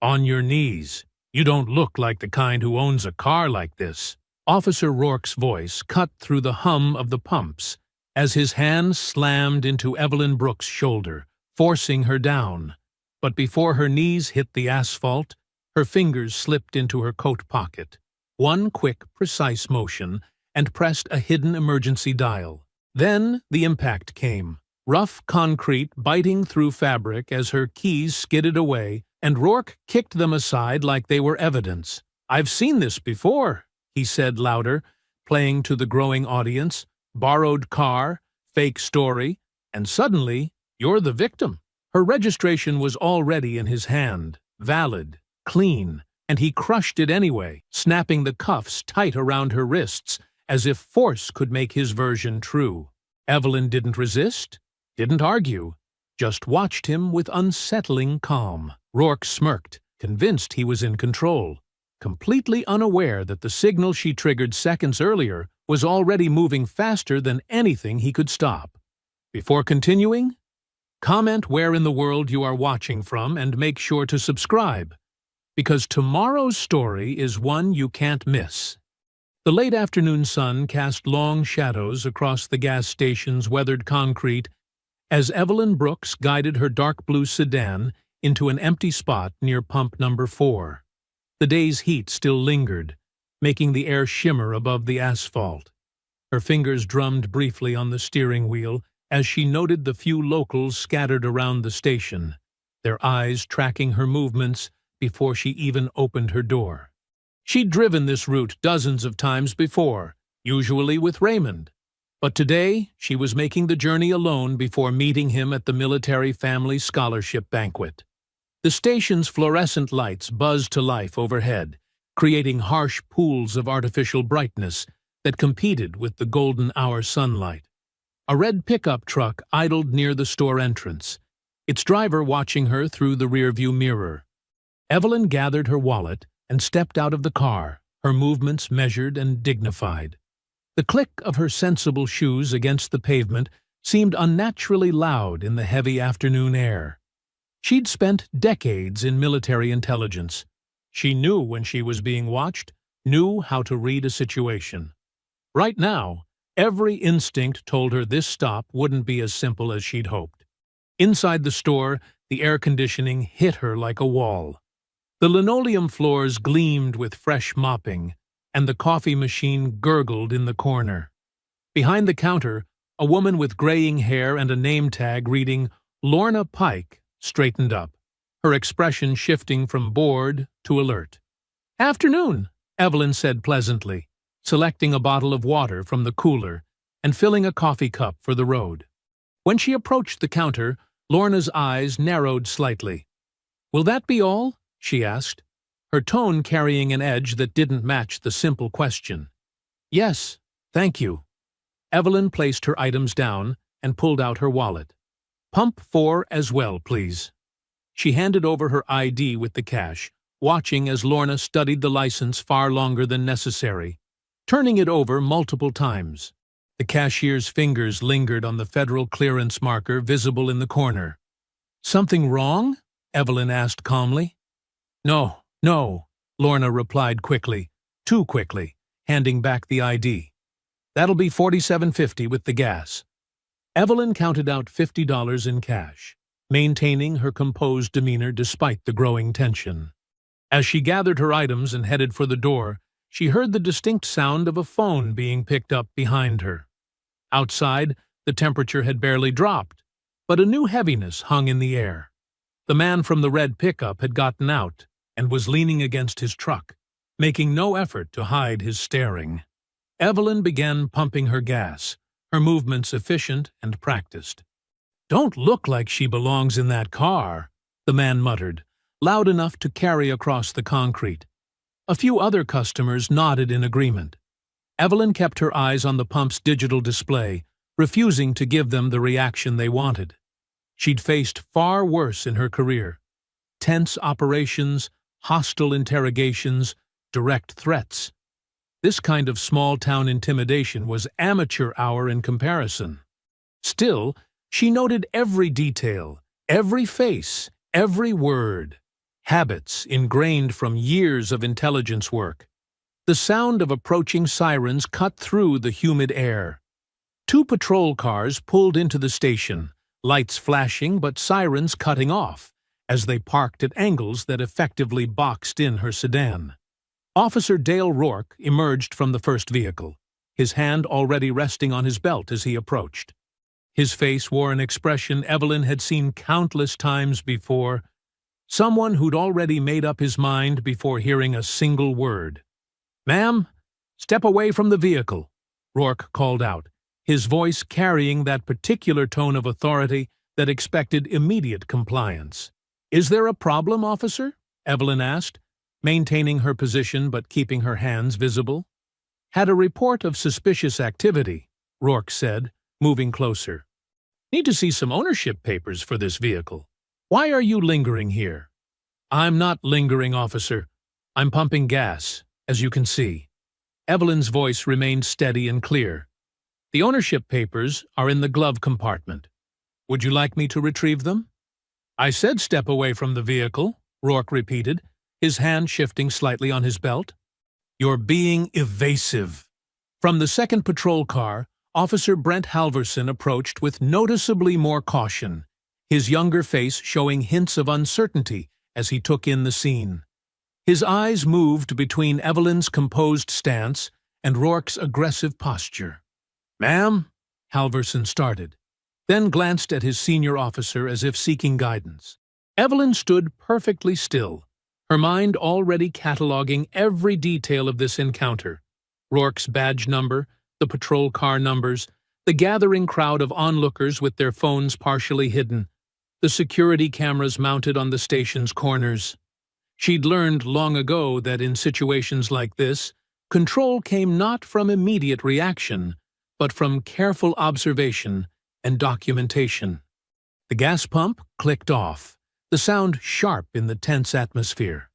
On your knees. You don't look like the kind who owns a car like this. Officer Rourke's voice cut through the hum of the pumps as his hand slammed into Evelyn Brooks' shoulder, forcing her down. But before her knees hit the asphalt, her fingers slipped into her coat pocket. One quick, precise motion, and pressed a hidden emergency dial. Then the impact came, rough concrete biting through fabric as her keys skidded away, and Rourke kicked them aside like they were evidence. "I've seen this before," he said louder, playing to the growing audience. "Borrowed car, fake story, and suddenly you're the victim." Her registration was already in his hand, valid, clean, and he crushed it anyway, snapping the cuffs tight around her wrists, as if force could make his version true. Evelyn didn't resist, didn't argue, just watched him with unsettling calm. Rourke smirked, convinced he was in control, completely unaware that the signal she triggered seconds earlier was already moving faster than anything he could stop. Before continuing, comment where in the world you are watching from and make sure to subscribe, because tomorrow's story is one you can't miss. The late afternoon sun cast long shadows across the gas station's weathered concrete as Evelyn Brooks guided her dark blue sedan into an empty spot near pump number 4. The day's heat still lingered, making the air shimmer above the asphalt. Her fingers drummed briefly on the steering wheel as she noted the few locals scattered around the station, their eyes tracking her movements before she even opened her door. She'd driven this route dozens of times before, usually with Raymond. But today, she was making the journey alone before meeting him at the military family scholarship banquet. The station's fluorescent lights buzzed to life overhead, creating harsh pools of artificial brightness that competed with the golden hour sunlight. A red pickup truck idled near the store entrance, its driver watching her through the rearview mirror. Evelyn gathered her wallet and stepped out of the car, her movements measured and dignified. The click of her sensible shoes against the pavement seemed unnaturally loud in the heavy afternoon air. She'd spent decades in military intelligence. She knew when she was being watched, knew how to read a situation. Right now, every instinct told her this stop wouldn't be as simple as she'd hoped. Inside the store, the air conditioning hit her like a wall. The linoleum floors gleamed with fresh mopping, and the coffee machine gurgled in the corner. Behind the counter, a woman with graying hair and a name tag reading Lorna Pike straightened up, her expression shifting from bored to alert. "Afternoon," Evelyn said pleasantly, selecting a bottle of water from the cooler and filling a coffee cup for the road. When she approached the counter, Lorna's eyes narrowed slightly. "Will that be all?" she asked, her tone carrying an edge that didn't match the simple question. "Yes, thank you." Evelyn placed her items down and pulled out her wallet. "Pump 4 as well, please." She handed over her ID with the cash, watching as Lorna studied the license far longer than necessary, turning it over multiple times. The cashier's fingers lingered on the federal clearance marker visible in the corner. "Something wrong?" Evelyn asked calmly. "No, no," Lorna replied quickly, too quickly, handing back the ID. "That'll be $47.50 with the gas." Evelyn counted out $50 in cash, maintaining her composed demeanor despite the growing tension. As she gathered her items and headed for the door, she heard the distinct sound of a phone being picked up behind her. Outside, the temperature had barely dropped, but a new heaviness hung in the air. The man from the red pickup had gotten out and was leaning against his truck, making no effort to hide his staring. Evelyn began pumping her gas, her movements efficient and practiced. "Don't look like she belongs in that car," the man muttered, loud enough to carry across the concrete. A few other customers nodded in agreement. Evelyn kept her eyes on the pump's digital display, refusing to give them the reaction they wanted. She'd faced far worse in her career. Tense operations, hostile interrogations, direct threats. This kind of small-town intimidation was amateur hour in comparison. Still, she noted every detail, every face, every word. habits ingrained from years of intelligence work. The sound of approaching sirens cut through the humid air. Two patrol cars pulled into the station, lights flashing but sirens cutting off, as they parked at angles that effectively boxed in her sedan. Officer Dale Rourke emerged from the first vehicle, his hand already resting on his belt as he approached. His face wore an expression Evelyn had seen countless times before, someone who'd already made up his mind before hearing a single word. "Ma'am, step away from the vehicle," Rourke called out, his voice carrying that particular tone of authority that expected immediate compliance. "Is there a problem, officer?" Evelyn asked, maintaining her position but keeping her hands visible. "Had a report of suspicious activity," Rourke said, moving closer. "Need to see some ownership papers for this vehicle. Why are you lingering here?" "I'm not lingering, officer. I'm pumping gas, as you can see." Evelyn's voice remained steady and clear. "The ownership papers are in the glove compartment. Would you like me to retrieve them?" "I said step away from the vehicle," Rourke repeated, his hand shifting slightly on his belt. "You're being evasive." From the second patrol car, Officer Brent Halverson approached with noticeably more caution, his younger face showing hints of uncertainty as he took in the scene. His eyes moved between Evelyn's composed stance and Rourke's aggressive posture. "Ma'am," Halverson started, then glanced at his senior officer as if seeking guidance. Evelyn stood perfectly still, her mind already cataloging every detail of this encounter. Rourke's badge number, the patrol car numbers, the gathering crowd of onlookers with their phones partially hidden, the security cameras mounted on the station's corners. She'd learned long ago that in situations like this, control came not from immediate reaction, but from careful observation and documentation. The gas pump clicked off, the sound sharp in the tense atmosphere.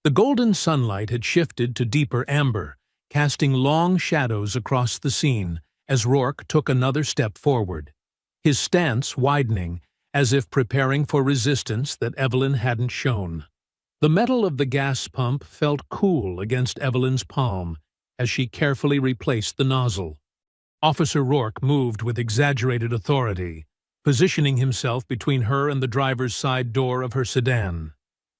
The golden sunlight had shifted to deeper amber, casting long shadows across the scene as Rourke took another step forward, his stance widening as if preparing for resistance that Evelyn hadn't shown. The metal of the gas pump felt cool against Evelyn's palm as she carefully replaced the nozzle. Officer Rourke moved with exaggerated authority, positioning himself between her and the driver's side door of her sedan.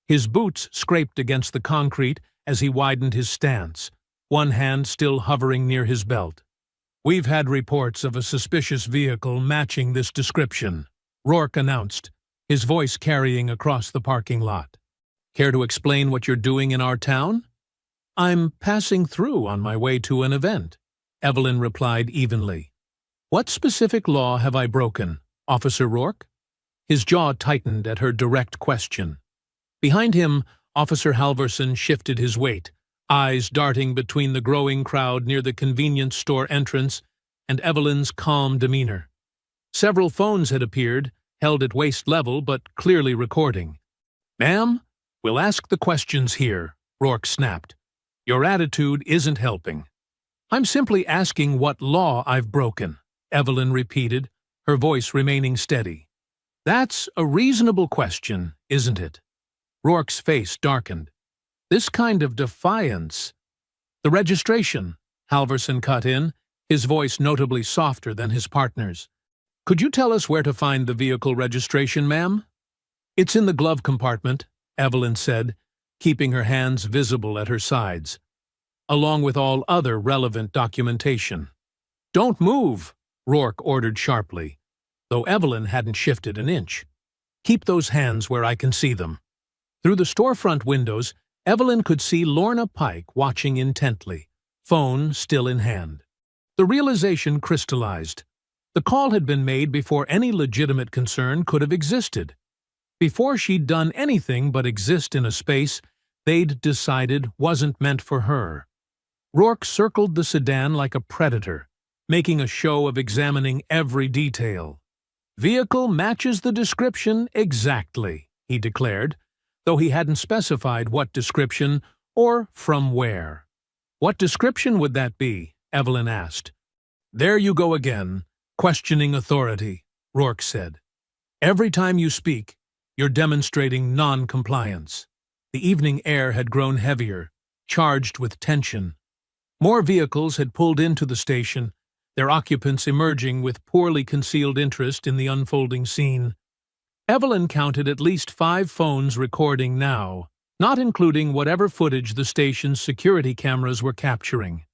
His boots scraped against the concrete as he widened his stance, one hand still hovering near his belt. "We've had reports of a suspicious vehicle matching this description," Rourke announced, his voice carrying across the parking lot. "Care to explain what you're doing in our town?" "I'm passing through on my way to an event," Evelyn replied evenly. "What specific law have I broken, Officer Rourke?" His jaw tightened at her direct question. Behind him, Officer Halverson shifted his weight, eyes darting between the growing crowd near the convenience store entrance and Evelyn's calm demeanor. Several phones had appeared, held at waist level but clearly recording. "Ma'am, we'll ask the questions here," Rourke snapped. "Your attitude isn't helping." "I'm simply asking what law I've broken," Evelyn repeated, her voice remaining steady. "That's a reasonable question, isn't it?" Rourke's face darkened. This kind of defiance— "The registration," Halverson cut in, his voice notably softer than his partner's. "Could you tell us where to find the vehicle registration, ma'am?" "It's in the glove compartment," Evelyn said, keeping her hands visible at her sides, along with all other relevant documentation. "Don't move," Rourke ordered sharply, though Evelyn hadn't shifted an inch. "Keep those hands where I can see them." Through the storefront windows, Evelyn could see Lorna Pike watching intently, phone still in hand. The realization crystallized. The call had been made before any legitimate concern could have existed. Before she'd done anything but exist in a space they'd decided wasn't meant for her. Rourke circled the sedan like a predator, making a show of examining every detail. "Vehicle matches the description exactly," he declared, though he hadn't specified what description or from where. "What description would that be?" Evelyn asked. "There you go again, questioning authority," Rourke said. "Every time you speak, you're demonstrating non-compliance." The evening air had grown heavier, charged with tension. More vehicles had pulled into the station, their occupants emerging with poorly concealed interest in the unfolding scene. Evelyn counted at least 5 phones recording now, not including whatever footage the station's security cameras were capturing.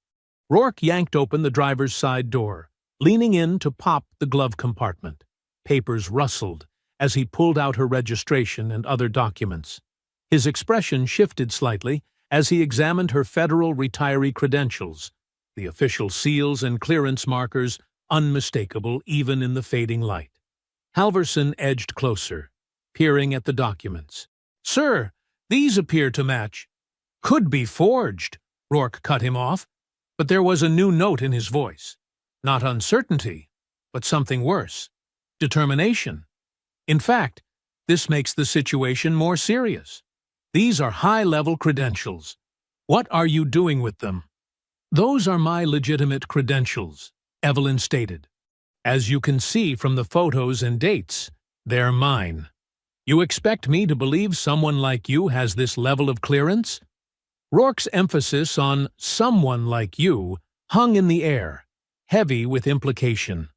Rourke yanked open the driver's side door, leaning in to pop the glove compartment. Papers rustled as he pulled out her registration and other documents. His expression shifted slightly as he examined her federal retiree credentials, the official seals and clearance markers unmistakable even in the fading light. Halverson edged closer, peering at the documents. "Sir, these appear to match." "Could be forged," Rourke cut him off, but there was a new note in his voice. Not uncertainty, but something worse. Determination. In fact, this makes the situation more serious. These are high-level credentials. What are you doing with them? "Those are my legitimate credentials," Evelyn stated. "As you can see from the photos and dates, they're mine. You expect me to believe someone like you has this level of clearance?" Rourke's emphasis on "someone like you" hung in the air, heavy with implication.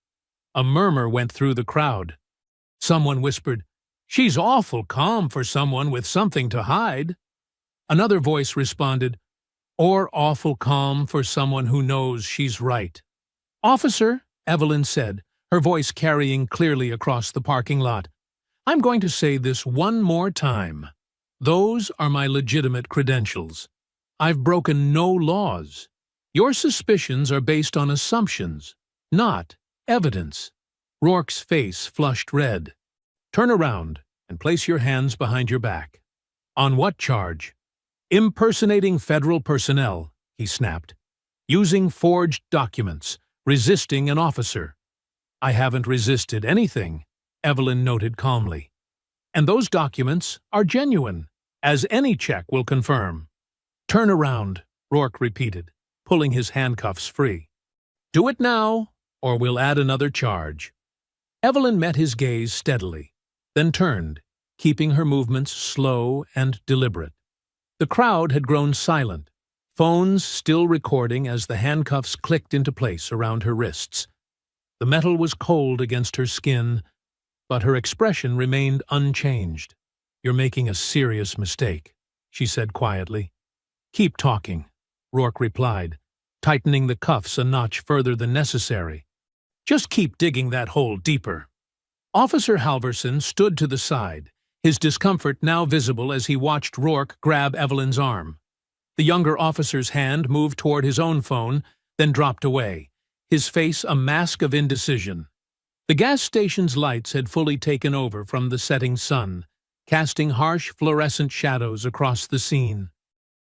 A murmur went through the crowd. Someone whispered, "She's awful calm for someone with something to hide." Another voice responded, "Or awful calm for someone who knows she's right." "Officer," Evelyn said, her voice carrying clearly across the parking lot, "I'm going to say this one more time. Those are my legitimate credentials. I've broken no laws. Your suspicions are based on assumptions, not evidence." Rourke's face flushed red. "Turn around and place your hands behind your back." "On what charge?" "Impersonating federal personnel," he snapped. "Using forged documents, resisting an officer." "I haven't resisted anything," Evelyn noted calmly. "And those documents are genuine, as any check will confirm." "Turn around," Rourke repeated, pulling his handcuffs free. "Do it now, or we'll add another charge." Evelyn met his gaze steadily, then turned, keeping her movements slow and deliberate. The crowd had grown silent, phones still recording as the handcuffs clicked into place around her wrists. The metal was cold against her skin, but her expression remained unchanged. "You're making a serious mistake," she said quietly. "Keep talking," Rourke replied, tightening the cuffs a notch further than necessary. "Just keep digging that hole deeper." Officer Halverson stood to the side, his discomfort now visible as he watched Rourke grab Evelyn's arm. The younger officer's hand moved toward his own phone, then dropped away, his face a mask of indecision. The gas station's lights had fully taken over from the setting sun, casting harsh fluorescent shadows across the scene.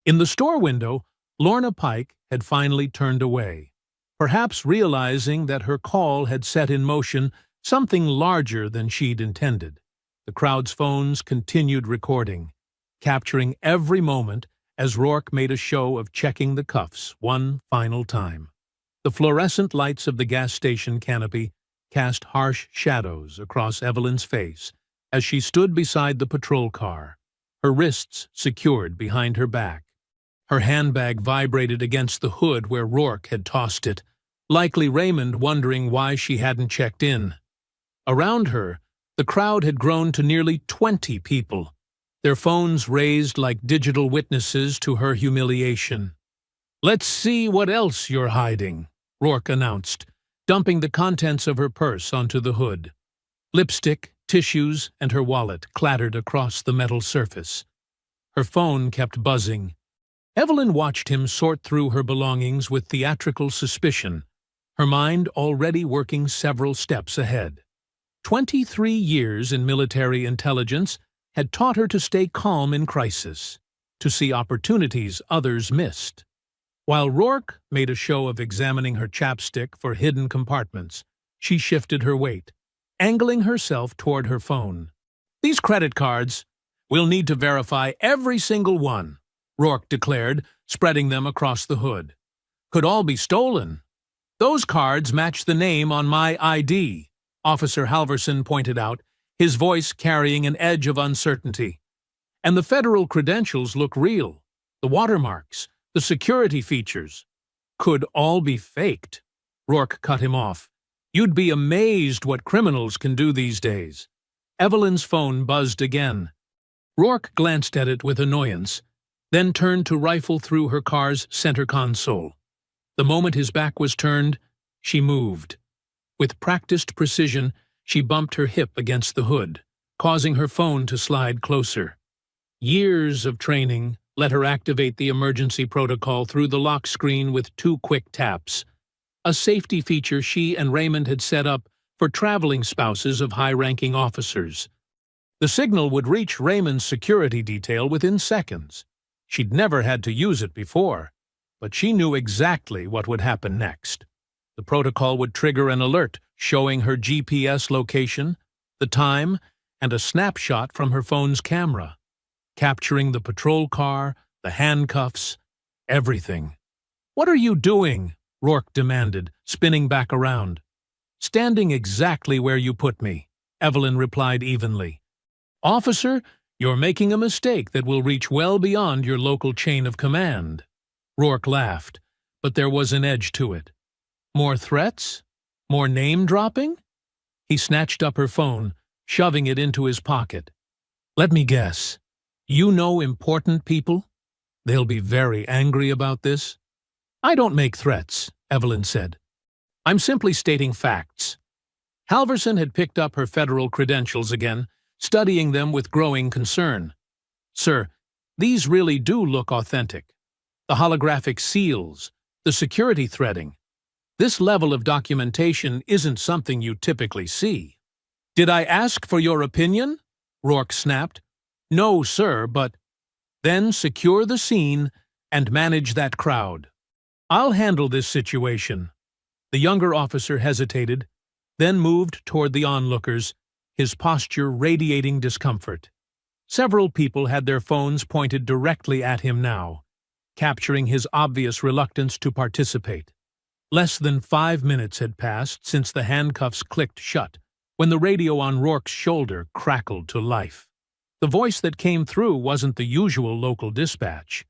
In the store window, Lorna Pike had finally turned away, perhaps realizing that her call had set in motion something larger than she'd intended. The crowd's phones continued recording, capturing every moment as Rourke made a show of checking the cuffs one final time. The fluorescent lights of the gas station canopy cast harsh shadows across Evelyn's face as she stood beside the patrol car, her wrists secured behind her back. Her handbag vibrated against the hood where Rourke had tossed it, likely Raymond wondering why she hadn't checked in. Around her, the crowd had grown to nearly 20 people, their phones raised like digital witnesses to her humiliation. "Let's see what else you're hiding," Rourke announced, dumping the contents of her purse onto the hood. Lipstick, tissues, and her wallet clattered across the metal surface. Her phone kept buzzing. Evelyn watched him sort through her belongings with theatrical suspicion, her mind already working several steps ahead. 23 years in military intelligence had taught her to stay calm in crisis, to see opportunities others missed. While Rourke made a show of examining her chapstick for hidden compartments, she shifted her weight, angling herself toward her phone. "These credit cards, we'll need to verify every single one," Rourke declared, spreading them across the hood. "Could all be stolen." "Those cards match the name on my ID," Officer Halverson pointed out, his voice carrying an edge of uncertainty. And the federal credentials look real. The watermarks, the security features. Could all be faked. Rourke cut him off. You'd be amazed what criminals can do these days. Evelyn's phone buzzed again. Rourke glanced at it with annoyance, then turned to rifle through her car's center console. The moment his back was turned, she moved. With practiced precision, she bumped her hip against the hood, causing her phone to slide closer. Years of training let her activate the emergency protocol through the lock screen with 2 quick taps, a safety feature she and Raymond had set up for traveling spouses of high-ranking officers. The signal would reach Raymond's security detail within seconds. She'd never had to use it before, but she knew exactly what would happen next. The protocol would trigger an alert showing her GPS location, the time, and a snapshot from her phone's camera, capturing the patrol car, the handcuffs, everything. "What are you doing?" Rourke demanded, spinning back around. "Standing exactly where you put me," Evelyn replied evenly. "Officer, you're making a mistake that will reach well beyond your local chain of command." Rourke laughed, but there was an edge to it. More threats? More name-dropping? He snatched up her phone, shoving it into his pocket. "Let me guess. You know important people? They'll be very angry about this." "I don't make threats," Evelyn said. "I'm simply stating facts." Halverson had picked up her federal credentials again, studying them with growing concern. "Sir, these really do look authentic. The holographic seals, the security threading. This level of documentation isn't something you typically see." "Did I ask for your opinion?" Rourke snapped. "No, sir, but—" "Then secure the scene and manage that crowd. I'll handle this situation." The younger officer hesitated, then moved toward the onlookers, his posture radiating discomfort. Several people had their phones pointed directly at him now, capturing his obvious reluctance to participate. Less than 5 minutes had passed since the handcuffs clicked shut, when the radio on Rourke's shoulder crackled to life. The voice that came through wasn't the usual local dispatch.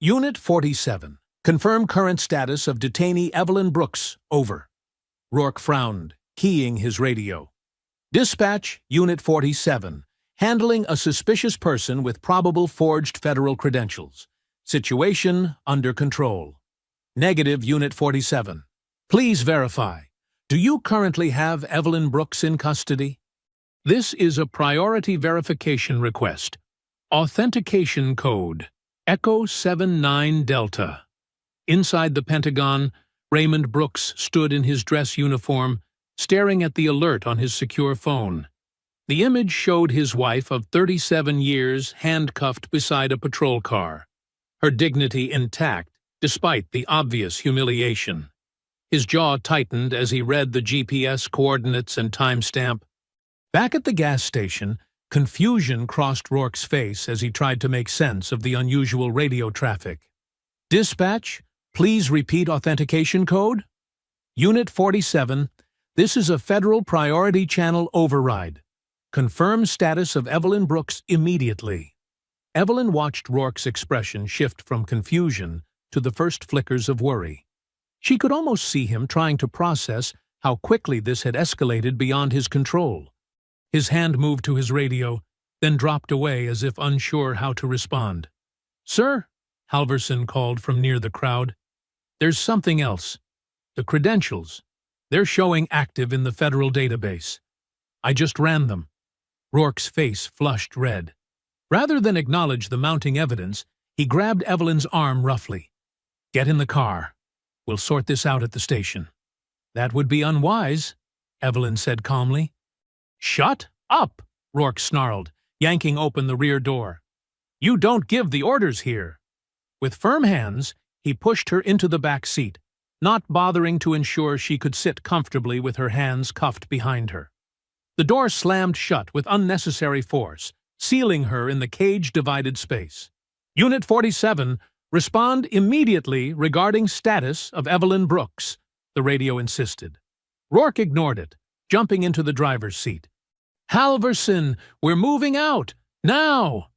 "Unit 47. Confirm current status of detainee Evelyn Brooks. Over." Rourke frowned, keying his radio. "Dispatch, Unit 47. Handling a suspicious person with probable forged federal credentials. Situation under control." "Negative, Unit 47. Please verify. Do you currently have Evelyn Brooks in custody?" "This is a priority verification request. Authentication code, Echo 79 Delta." Inside the Pentagon, Raymond Brooks stood in his dress uniform, staring at the alert on his secure phone. The image showed his wife of 37 years handcuffed beside a patrol car, her dignity intact despite the obvious humiliation. His jaw tightened as he read the GPS coordinates and timestamp. Back at the gas station, confusion crossed Rourke's face as he tried to make sense of the unusual radio traffic. "Dispatch, please repeat authentication code." "Unit 47, this is a federal priority channel override. Confirm status of Evelyn Brooks immediately." Evelyn watched Rourke's expression shift from confusion to the first flickers of worry. She could almost see him trying to process how quickly this had escalated beyond his control. His hand moved to his radio, then dropped away as if unsure how to respond. "Sir," Halverson called from near the crowd, "there's something else. The credentials. They're showing active in the federal database. I just ran them." Rourke's face flushed red. Rather than acknowledge the mounting evidence, he grabbed Evelyn's arm roughly. "Get in the car. We'll sort this out at the station." "That would be unwise," Evelyn said calmly. "Shut up!" Rourke snarled, yanking open the rear door. "You don't give the orders here." With firm hands, he pushed her into the back seat, not bothering to ensure she could sit comfortably with her hands cuffed behind her. The door slammed shut with unnecessary force, sealing her in the cage-divided space. "Unit 47, respond immediately regarding status of Evelyn Brooks," the radio insisted. Rourke ignored it, jumping into the driver's seat. "Halverson, we're moving out! Now!"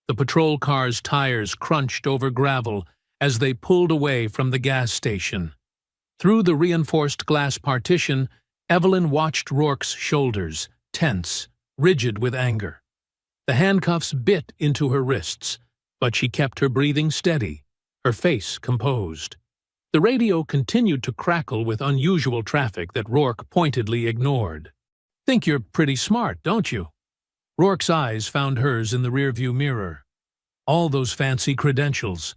The patrol car's tires crunched over gravel as they pulled away from the gas station. Through the reinforced glass partition, Evelyn watched Rourke's shoulders, tense, rigid with anger. The handcuffs bit into her wrists, but she kept her breathing steady, her face composed. The radio continued to crackle with unusual traffic that Rourke pointedly ignored. "Think you're pretty smart, don't you?" Rourke's eyes found hers in the rearview mirror. "All those fancy credentials,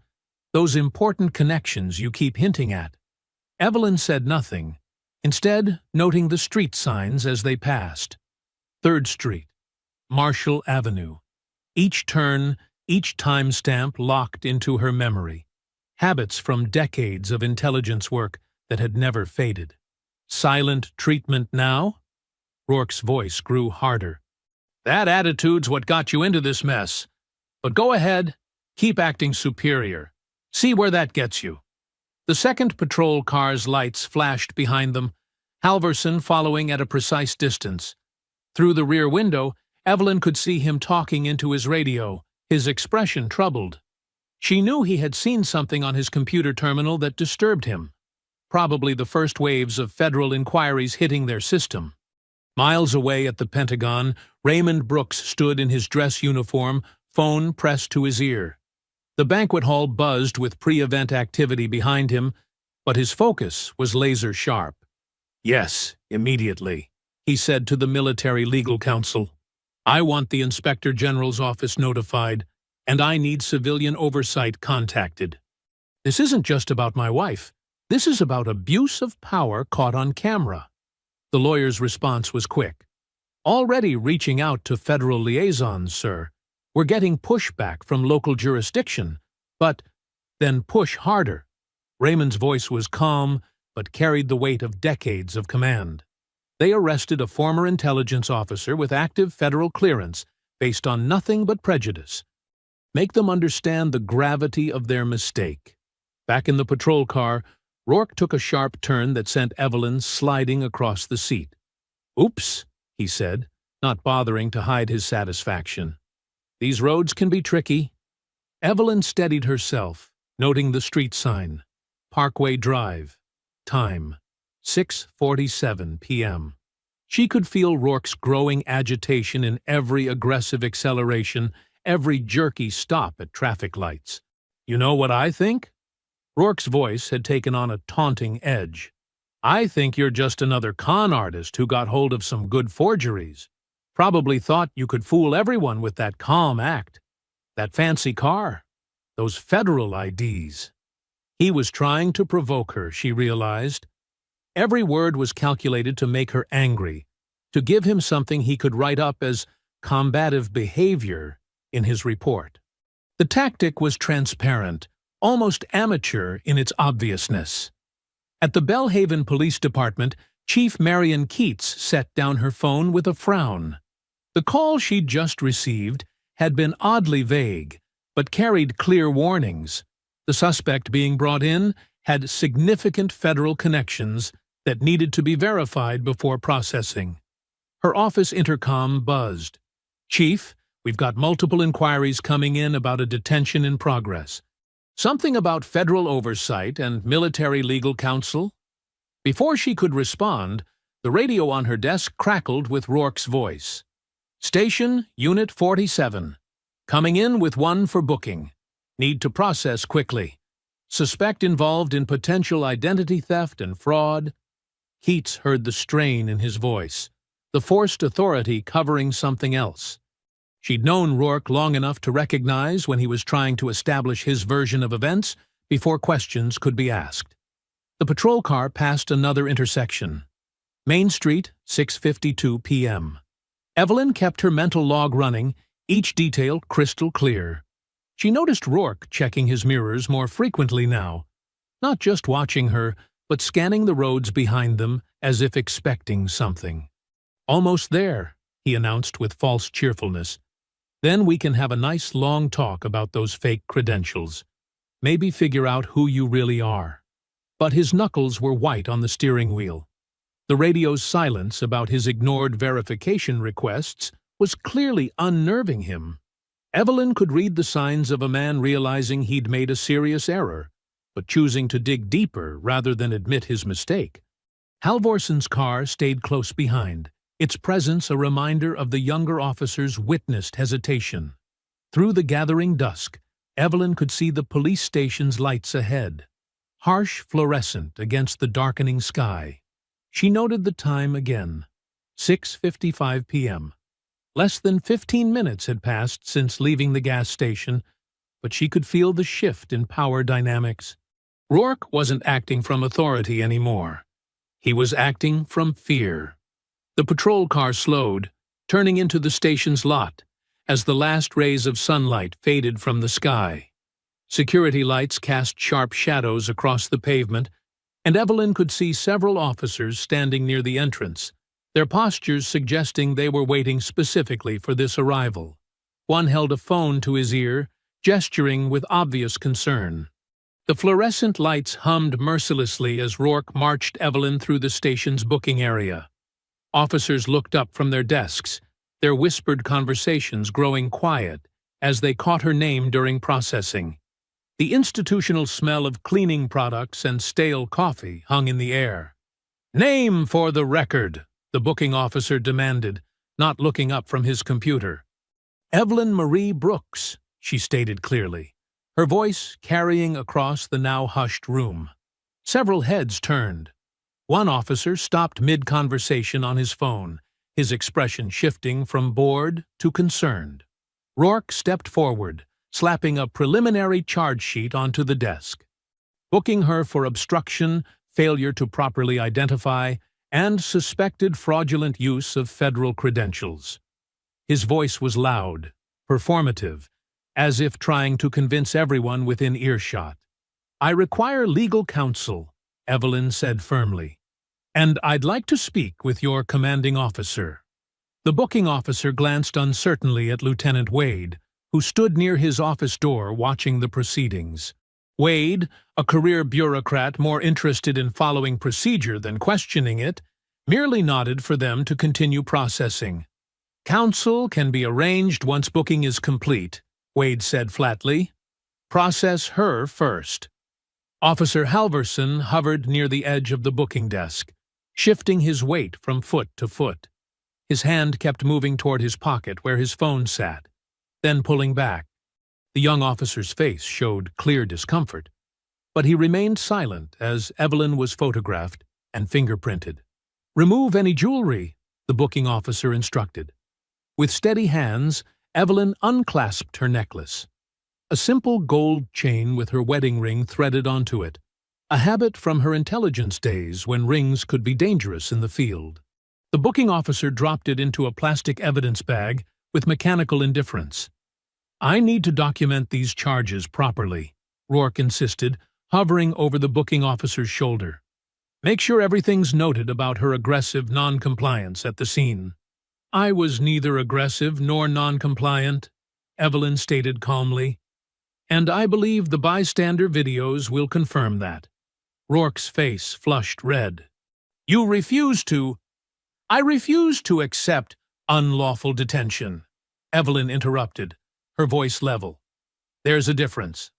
those important connections you keep hinting at." Evelyn said nothing, instead noting the street signs as they passed. 3rd Street, Marshall Avenue. Each turn, each timestamp locked into her memory. Habits from decades of intelligence work that had never faded. Silent treatment now? Rourke's voice grew harder. "That attitude's what got you into this mess. But go ahead, keep acting superior. See where that gets you." The second patrol car's lights flashed behind them, Halverson following at a precise distance. Through the rear window, Evelyn could see him talking into his radio, his expression troubled. She knew he had seen something on his computer terminal that disturbed him. Probably the first waves of federal inquiries hitting their system. Miles away at the Pentagon, Raymond Brooks stood in his dress uniform, phone pressed to his ear. The banquet hall buzzed with pre-event activity behind him, but his focus was laser-sharp. "Yes, immediately," he said to the Military Legal Counsel. "I want the Inspector General's office notified, and I need civilian oversight contacted. This isn't just about my wife. This is about abuse of power caught on camera." The lawyer's response was quick. "Already reaching out to federal liaisons, sir. We're getting pushback from local jurisdiction, but then push harder." Raymond's voice was calm, but carried the weight of decades of command. "They arrested a former intelligence officer with active federal clearance based on nothing but prejudice. Make them understand the gravity of their mistake." Back in the patrol car, Rourke took a sharp turn that sent Evelyn sliding across the seat. "Oops," he said, not bothering to hide his satisfaction. "These roads can be tricky." Evelyn steadied herself, noting the street sign. Parkway Drive. Time, 6:47 p.m. She could feel Rourke's growing agitation in every aggressive acceleration, every jerky stop at traffic lights. "You know what I think?" Rourke's voice had taken on a taunting edge. "I think you're just another con artist who got hold of some good forgeries. Probably thought you could fool everyone with that calm act. That fancy car. Those federal IDs." He was trying to provoke her, she realized. Every word was calculated to make her angry, to give him something he could write up as combative behavior in his report. The tactic was transparent, almost amateur in its obviousness. At the Bellhaven Police Department, Chief Marion Keats set down her phone with a frown. The call she'd just received had been oddly vague, but carried clear warnings. The suspect being brought in had significant federal connections that needed to be verified before processing. Her office intercom buzzed. "Chief, we've got multiple inquiries coming in about a detention in progress. Something about federal oversight and military legal counsel?" Before she could respond, the radio on her desk crackled with Rourke's voice. "Station, Unit 47. Coming in with one for booking. Need to process quickly. Suspect involved in potential identity theft and fraud." Keats heard the strain in his voice, the forced authority covering something else. She'd known Rourke long enough to recognize when he was trying to establish his version of events before questions could be asked. The patrol car passed another intersection. Main Street, 6:52 p.m. Evelyn kept her mental log running, each detail crystal clear. She noticed Rourke checking his mirrors more frequently now, not just watching her, but scanning the roads behind them as if expecting something. "Almost there," he announced with false cheerfulness. "Then we can have a nice long talk about those fake credentials. Maybe figure out who you really are." But his knuckles were white on the steering wheel. The radio's silence about his ignored verification requests was clearly unnerving him. Evelyn could read the signs of a man realizing he'd made a serious error, but choosing to dig deeper rather than admit his mistake. Halvorson's car stayed close behind, its presence a reminder of the younger officer's witnessed hesitation. Through the gathering dusk, Evelyn could see the police station's lights ahead, harsh fluorescent against the darkening sky. She noted the time again, 6:55 p.m. Less than 15 minutes had passed since leaving the gas station, but she could feel the shift in power dynamics. Rourke wasn't acting from authority anymore. He was acting from fear. The patrol car slowed, turning into the station's lot, as the last rays of sunlight faded from the sky. Security lights cast sharp shadows across the pavement, and Evelyn could see several officers standing near the entrance, their postures suggesting they were waiting specifically for this arrival. One held a phone to his ear, gesturing with obvious concern. The fluorescent lights hummed mercilessly as Rourke marched Evelyn through the station's booking area. Officers looked up from their desks, their whispered conversations growing quiet as they caught her name during processing. The institutional smell of cleaning products and stale coffee hung in the air. "Name for the record," the booking officer demanded, not looking up from his computer. "Evelyn Marie Brooks," she stated clearly, her voice carrying across the now hushed room. Several heads turned. One officer stopped mid-conversation on his phone, his expression shifting from bored to concerned. Rourke stepped forward, slapping a preliminary charge sheet onto the desk, booking her for obstruction, failure to properly identify, and suspected fraudulent use of federal credentials. His voice was loud, performative, as if trying to convince everyone within earshot. "I require legal counsel," Evelyn said firmly, "and I'd like to speak with your commanding officer." The booking officer glanced uncertainly at Lieutenant Wade, who stood near his office door watching the proceedings. Wade, a career bureaucrat more interested in following procedure than questioning it, merely nodded for them to continue processing. "Counsel can be arranged once booking is complete," Wade said flatly. "Process her first." Officer Halvorson hovered near the edge of the booking desk, shifting his weight from foot to foot. His hand kept moving toward his pocket where his phone sat, then pulling back. The young officer's face showed clear discomfort, but he remained silent as Evelyn was photographed and fingerprinted. "Remove any jewelry," the booking officer instructed. With steady hands, Evelyn unclasped her necklace. A simple gold chain with her wedding ring threaded onto it, a habit from her intelligence days when rings could be dangerous in the field. The booking officer dropped it into a plastic evidence bag with mechanical indifference. "I need to document these charges properly," Rourke insisted, hovering over the booking officer's shoulder. "Make sure everything's noted about her aggressive non-compliance at the scene." "I was neither aggressive nor non-compliant," Evelyn stated calmly, "and I believe the bystander videos will confirm that." Rourke's face flushed red. "You refuse to—" "I refuse to accept unlawful detention," Evelyn interrupted, her voice level. "There's a difference."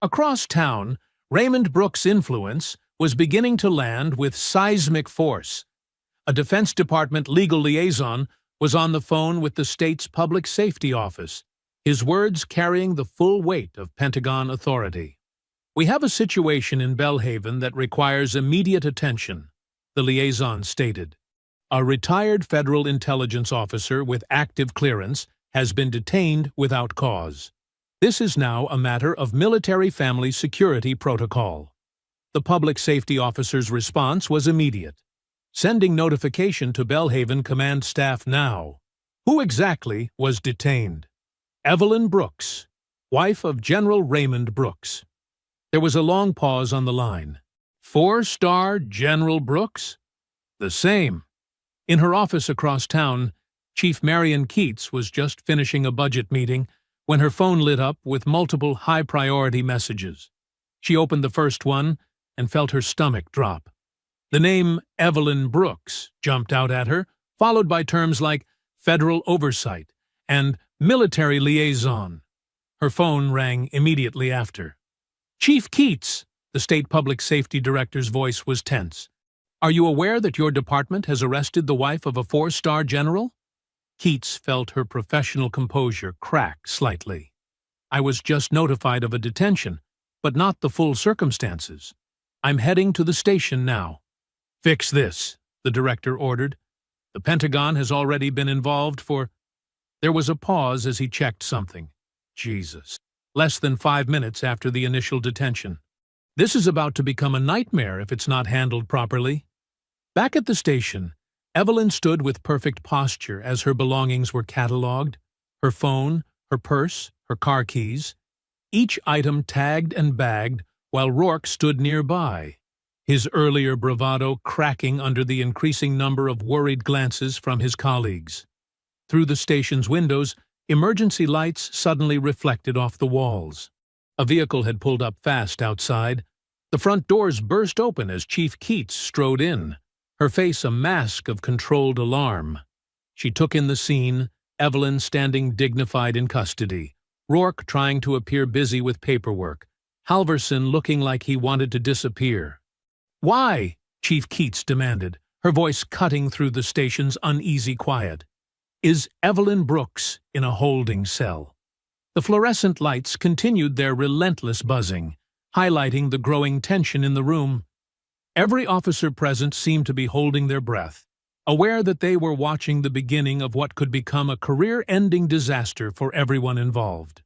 Across town, Raymond Brooks' influence was beginning to land with seismic force. A Defense Department legal liaison was on the phone with the state's public safety office, his words carrying the full weight of Pentagon authority. "We have a situation in Belhaven that requires immediate attention," the liaison stated. "A retired federal intelligence officer with active clearance has been detained without cause. This is now a matter of military family security protocol." The public safety officer's response was immediate, sending notification to Belhaven command staff now. Who exactly was detained? "Evelyn Brooks, wife of General Raymond Brooks." There was a long pause on the line. "Four-star General Brooks?" "The same." In her office across town, Chief Marion Keats was just finishing a budget meeting when her phone lit up with multiple high-priority messages. She opened the first one and felt her stomach drop. The name Evelyn Brooks jumped out at her, followed by terms like federal oversight and Military liaison. Her phone rang immediately after. Chief Keats, the state public safety director's voice was tense. Are you aware that your department has arrested the wife of a 4-star general? Keats felt her professional composure crack slightly. I was just notified of a detention, but not the full circumstances. I'm heading to the station now. Fix this, the director ordered. The Pentagon has already been involved for... There was a pause as he checked something. Jesus. Less than 5 minutes after the initial detention. This is about to become a nightmare if it's not handled properly. Back at the station, Evelyn stood with perfect posture as her belongings were catalogued, her phone, her purse, her car keys, each item tagged and bagged while Rourke stood nearby, his earlier bravado cracking under the increasing number of worried glances from his colleagues. Through the station's windows, emergency lights suddenly reflected off the walls. A vehicle had pulled up fast outside. The front doors burst open as Chief Keats strode in, her face a mask of controlled alarm. She took in the scene, Evelyn standing dignified in custody, Rourke trying to appear busy with paperwork, Halverson looking like he wanted to disappear. "Why?" Chief Keats demanded, her voice cutting through the station's uneasy quiet. "Is Evelyn Brooks in a holding cell?" The fluorescent lights continued their relentless buzzing, highlighting the growing tension in the room. Every officer present seemed to be holding their breath, aware that they were watching the beginning of what could become a career-ending disaster for everyone involved.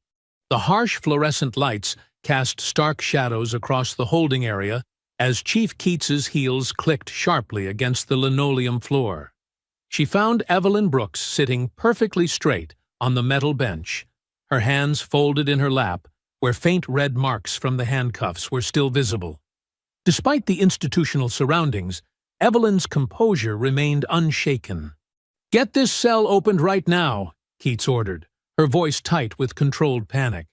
The harsh fluorescent lights cast stark shadows across the holding area as Chief Keats's heels clicked sharply against the linoleum floor. She found Evelyn Brooks sitting perfectly straight on the metal bench, her hands folded in her lap, where faint red marks from the handcuffs were still visible. Despite the institutional surroundings, Evelyn's composure remained unshaken. "Get this cell opened right now," Keats ordered, her voice tight with controlled panic.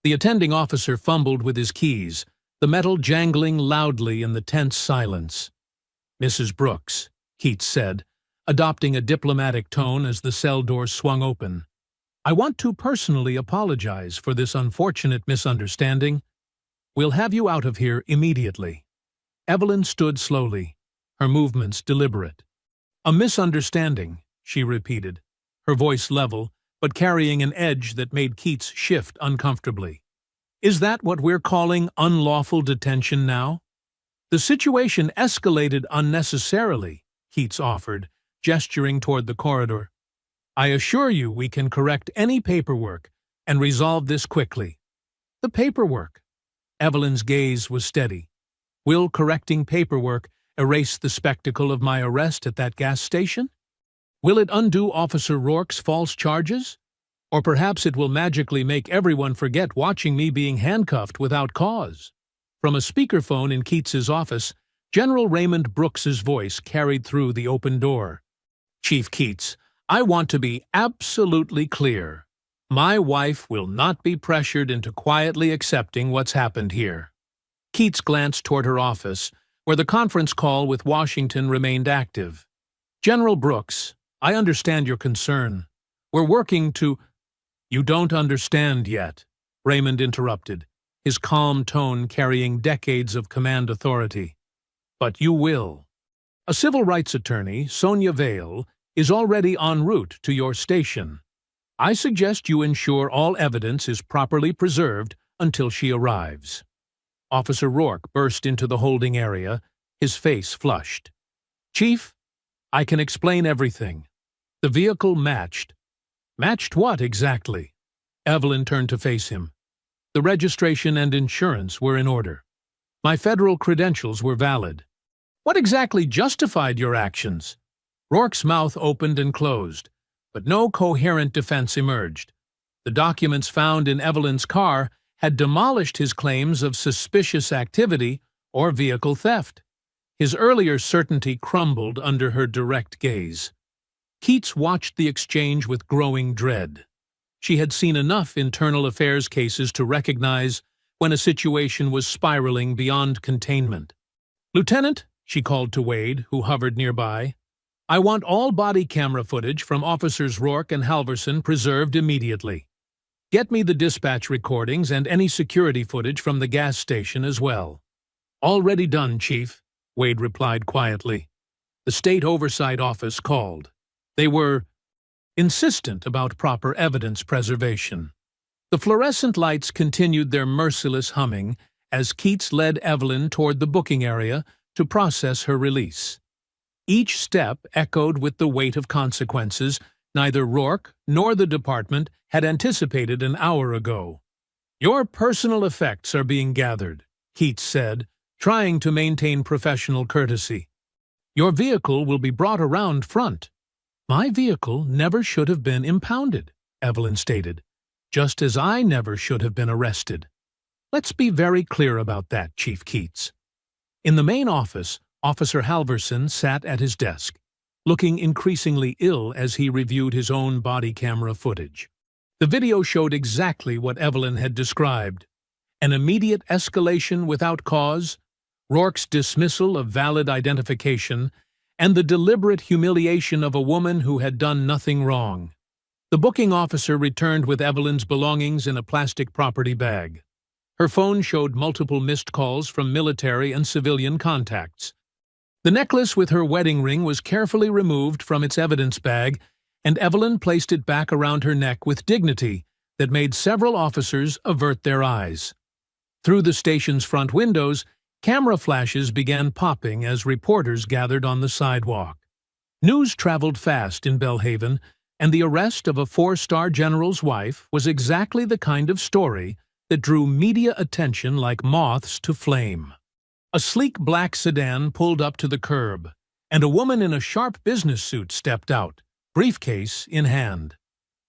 The attending officer fumbled with his keys, the metal jangling loudly in the tense silence. "Mrs. Brooks," Keats said, adopting a diplomatic tone as the cell door swung open. "I want to personally apologize for this unfortunate misunderstanding. We'll have you out of here immediately." Evelyn stood slowly, her movements deliberate. "A misunderstanding," she repeated, her voice level, but carrying an edge that made Keats shift uncomfortably. "Is that what we're calling unlawful detention now?" "The situation escalated unnecessarily," Keats offered, gesturing toward the corridor. "I assure you we can correct any paperwork and resolve this quickly." "The paperwork?" Evelyn's gaze was steady. "Will correcting paperwork erase the spectacle of my arrest at that gas station? Will it undo Officer Rourke's false charges? Or perhaps it will magically make everyone forget watching me being handcuffed without cause?" From a speakerphone in Keats's office, General Raymond Brooks's voice carried through the open door. "Chief Keats, I want to be absolutely clear. My wife will not be pressured into quietly accepting what's happened here." Keats glanced toward her office, where the conference call with Washington remained active. "General Brooks, I understand your concern. We're working to—" "You don't understand yet," Raymond interrupted, his calm tone carrying decades of command authority. "But you will. A civil rights attorney, Sonia Vale, is already en route to your station. I suggest you ensure all evidence is properly preserved until she arrives." Officer Rourke burst into the holding area, his face flushed. "Chief, I can explain everything. The vehicle matched." "Matched what exactly?" Evelyn turned to face him. "The registration and insurance were in order. My federal credentials were valid." "What exactly justified your actions?" Rourke's mouth opened and closed, but no coherent defense emerged. The documents found in Evelyn's car had demolished his claims of suspicious activity or vehicle theft. His earlier certainty crumbled under her direct gaze. Keats watched the exchange with growing dread. She had seen enough internal affairs cases to recognize when a situation was spiraling beyond containment. "Lieutenant," she called to Wade, who hovered nearby, I want all body camera footage from Officers Rourke and Halverson preserved immediately. Get me the dispatch recordings and any security footage from the gas station as well." "Already done, Chief," Wade replied quietly. The State Oversight Office called. They were insistent about proper evidence preservation. The fluorescent lights continued their merciless humming as Keats led Evelyn toward the booking area to process her release. Each step echoed with the weight of consequences neither Rourke nor the department had anticipated an hour ago. "Your personal effects are being gathered," Keats said, trying to maintain professional courtesy. "Your vehicle will be brought around front." "My vehicle never should have been impounded," Evelyn stated, "just as I never should have been arrested." "Let's be very clear about that, Chief Keats." In the main office, Officer Halverson sat at his desk, looking increasingly ill as he reviewed his own body camera footage. The video showed exactly what Evelyn had described: an immediate escalation without cause, Rourke's dismissal of valid identification, and the deliberate humiliation of a woman who had done nothing wrong. The booking officer returned with Evelyn's belongings in a plastic property bag. Her phone showed multiple missed calls from military and civilian contacts. The necklace with her wedding ring was carefully removed from its evidence bag, and Evelyn placed it back around her neck with dignity that made several officers avert their eyes. Through the station's front windows, camera flashes began popping as reporters gathered on the sidewalk. News traveled fast in Belhaven, and the arrest of a four-star general's wife was exactly the kind of story that drew media attention like moths to flame. A sleek black sedan pulled up to the curb, and a woman in a sharp business suit stepped out, briefcase in hand.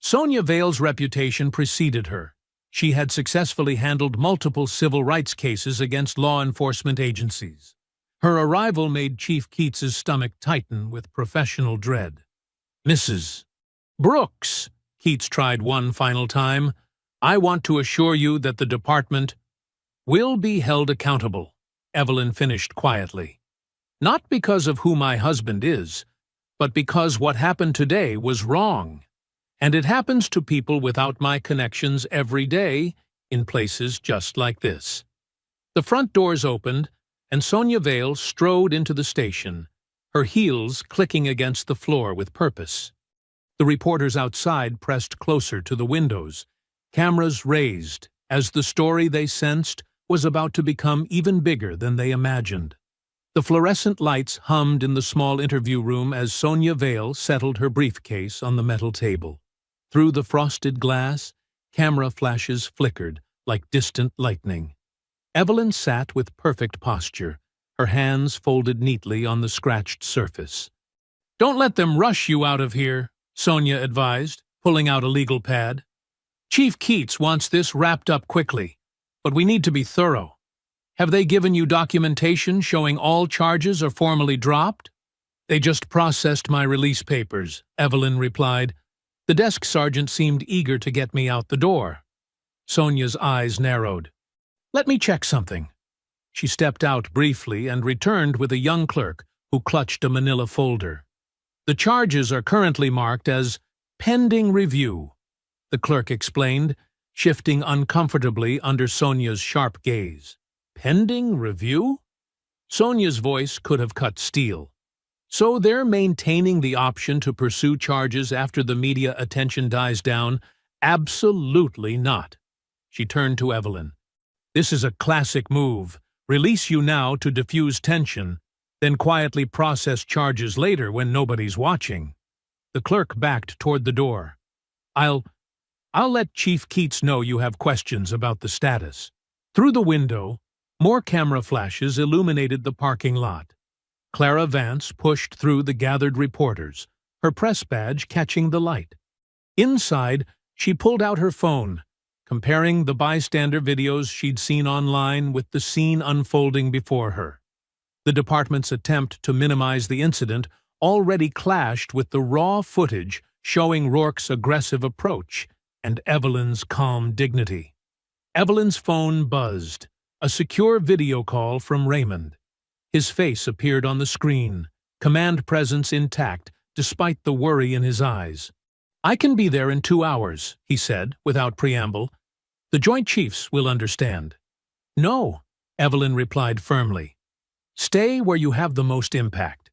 Sonia Vale's reputation preceded her. She had successfully handled multiple civil rights cases against law enforcement agencies. Her arrival made Chief Keats's stomach tighten with professional dread. "Mrs. Brooks," Keats tried one final time, "I want to assure you that the department will be held accountable," Evelyn finished quietly. "Not because of who my husband is, but because what happened today was wrong. And it happens to people without my connections every day in places just like this." The front doors opened, and Sonia Vale strode into the station, her heels clicking against the floor with purpose. The reporters outside pressed closer to the windows, cameras raised, as the story they sensed was about to become even bigger than they imagined. The fluorescent lights hummed in the small interview room as Sonia Vale settled her briefcase on the metal table. Through the frosted glass, camera flashes flickered like distant lightning. Evelyn sat with perfect posture, her hands folded neatly on the scratched surface. "Don't let them rush you out of here," Sonia advised, pulling out a legal pad. "Chief Keats wants this wrapped up quickly, but we need to be thorough. Have they given you documentation showing all charges are formally dropped?" "They just processed my release papers," Evelyn replied. "The desk sergeant seemed eager to get me out the door." Sonia's eyes narrowed. "Let me check something." She stepped out briefly and returned with a young clerk who clutched a manila folder. "The charges are currently marked as pending review," the clerk explained, shifting uncomfortably under Sonia's sharp gaze. "Pending review?" Sonia's voice could have cut steel. "So they're maintaining the option to pursue charges after the media attention dies down?" "Absolutely not." She turned to Evelyn. "This is a classic move. Release you now to diffuse tension, then quietly process charges later when nobody's watching." The clerk backed toward the door. I'll let Chief Keats know you have questions about the status." Through the window, more camera flashes illuminated the parking lot. Clara Vance pushed through the gathered reporters, her press badge catching the light. Inside, she pulled out her phone, comparing the bystander videos she'd seen online with the scene unfolding before her. The department's attempt to minimize the incident already clashed with the raw footage showing Rourke's aggressive approach and Evelyn's calm dignity. Evelyn's phone buzzed, a secure video call from Raymond. His face appeared on the screen, command presence intact despite the worry in his eyes. "I can be there in 2 hours," he said, without preamble. "The Joint Chiefs will understand." "No," Evelyn replied firmly. "Stay where you have the most impact.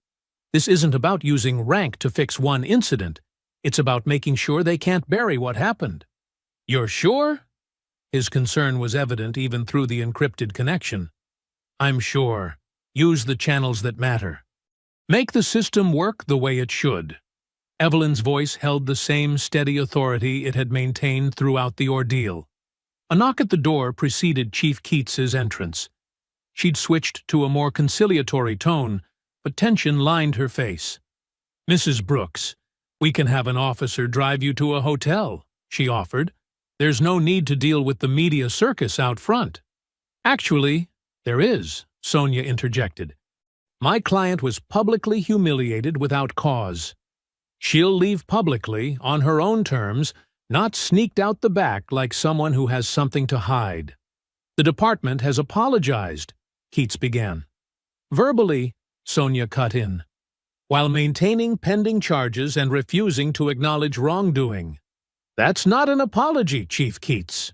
This isn't about using rank to fix one incident. It's about making sure they can't bury what happened." "You're sure?" His concern was evident even through the encrypted connection. "I'm sure. Use the channels that matter. Make the system work the way it should." Evelyn's voice held the same steady authority it had maintained throughout the ordeal. A knock at the door preceded Chief Keats's entrance. She'd switched to a more conciliatory tone, but tension lined her face. "Mrs. Brooks, we can have an officer drive you to a hotel," she offered. "There's no need to deal with the media circus out front." "Actually, there is," Sonia interjected. "My client was publicly humiliated without cause. She'll leave publicly, on her own terms, not sneaked out the back like someone who has something to hide." "The department has apologized," Keats began. "Verbally," Sonia cut in, "while maintaining pending charges and refusing to acknowledge wrongdoing." "That's not an apology, Chief Keats.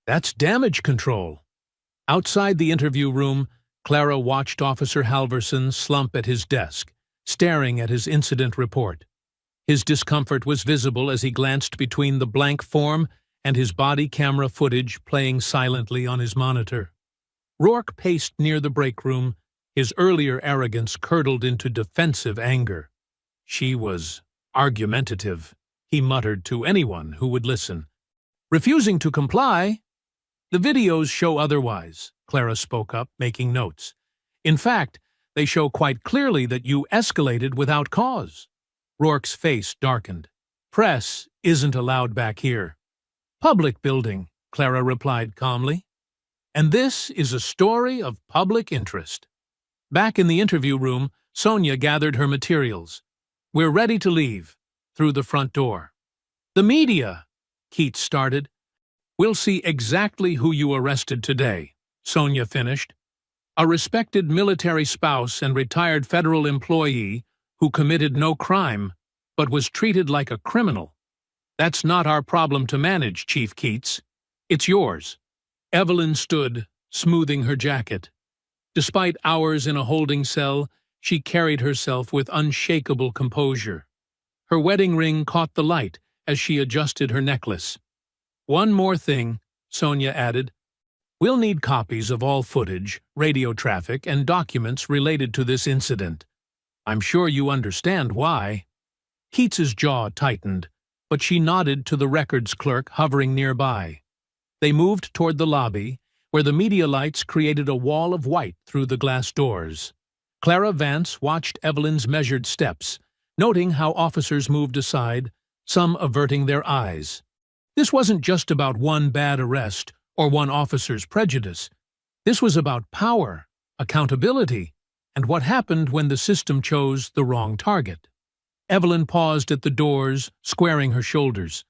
That's damage control." Outside the interview room, Clara watched Officer Halverson slump at his desk, staring at his incident report. His discomfort was visible as he glanced between the blank form and his body camera footage playing silently on his monitor. Rourke paced near the break room, his earlier arrogance curdled into defensive anger. "She was argumentative," he muttered to anyone who would listen. "Refusing to comply?" "The videos show otherwise," Clara spoke up, making notes. "In fact, they show quite clearly that you escalated without cause." Rourke's face darkened. "Press isn't allowed back here." "Public building," Clara replied calmly. "And this is a story of public interest." Back in the interview room, Sonia gathered her materials. "We're ready to leave," through the front door. "The media," Keats started. "We'll see exactly who you arrested today," Sonia finished. "A respected military spouse and retired federal employee who committed no crime, but was treated like a criminal. That's not our problem to manage, Chief Keats. It's yours." Evelyn stood, smoothing her jacket. Despite hours in a holding cell, she carried herself with unshakable composure. Her wedding ring caught the light as she adjusted her necklace. "One more thing," Sonia added. "We'll need copies of all footage, radio traffic, and documents related to this incident. I'm sure you understand why." Keats's jaw tightened, but she nodded to the records clerk hovering nearby. They moved toward the lobby, where the media lights created a wall of white through the glass doors. Clara Vance watched Evelyn's measured steps, noting how officers moved aside, some averting their eyes. This wasn't just about one bad arrest or one officer's prejudice. This was about power, accountability, and what happened when the system chose the wrong target. Evelyn paused at the doors, squaring her shoulders.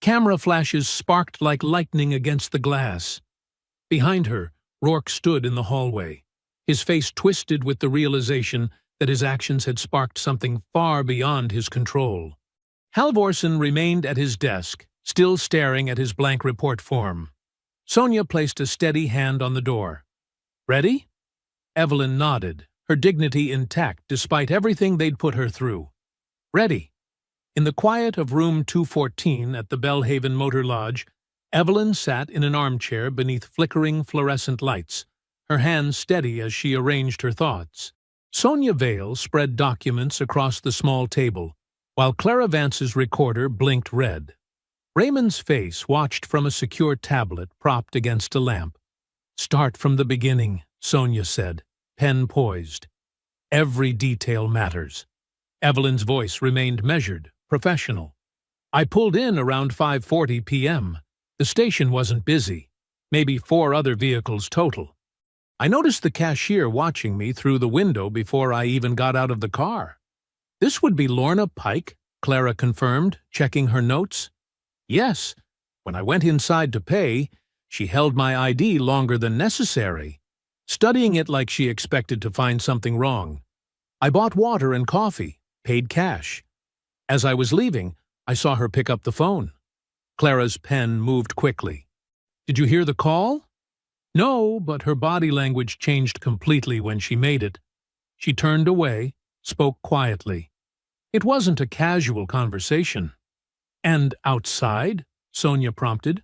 Camera flashes sparked like lightning against the glass. Behind her, Rourke stood in the hallway, his face twisted with the realization that his actions had sparked something far beyond his control. Halvorsen remained at his desk, still staring at his blank report form. Sonia placed a steady hand on the door. "Ready?" Evelyn nodded, her dignity intact despite everything they'd put her through. "Ready." In the quiet of room 214 at the Belhaven Motor Lodge, Evelyn sat in an armchair beneath flickering fluorescent lights, her hands steady as she arranged her thoughts. Sonia Vale spread documents across the small table, while Clara Vance's recorder blinked red. Raymond's face watched from a secure tablet propped against a lamp. "Start from the beginning," Sonia said, pen poised. "Every detail matters." Evelyn's voice remained measured, professional. "I pulled in around 5:40 p.m. The station wasn't busy, maybe 4 other vehicles total. I noticed the cashier watching me through the window before I even got out of the car." "This would be Lorna Pike," Clara confirmed, checking her notes. "Yes. When I went inside to pay, she held my ID longer than necessary, studying it like she expected to find something wrong. I bought water and coffee, paid cash. As I was leaving, I saw her pick up the phone. Clara's pen moved quickly. Did you hear the call? No, but her body language changed completely when she made it. She turned away, spoke quietly. It wasn't a casual conversation. And outside? Sonia prompted.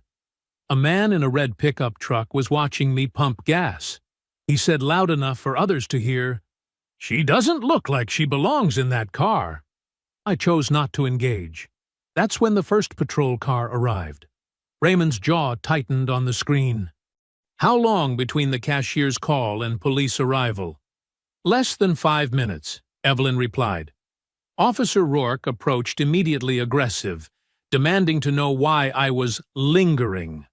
A man in a red pickup truck was watching me pump gas. He said loud enough for others to hear, "She doesn't look like she belongs in that car." I chose not to engage. That's when the first patrol car arrived. Raymond's jaw tightened on the screen. How long between the cashier's call and police arrival? Less than 5 minutes, Evelyn replied. Officer Rourke approached immediately aggressive, demanding to know why I was lingering.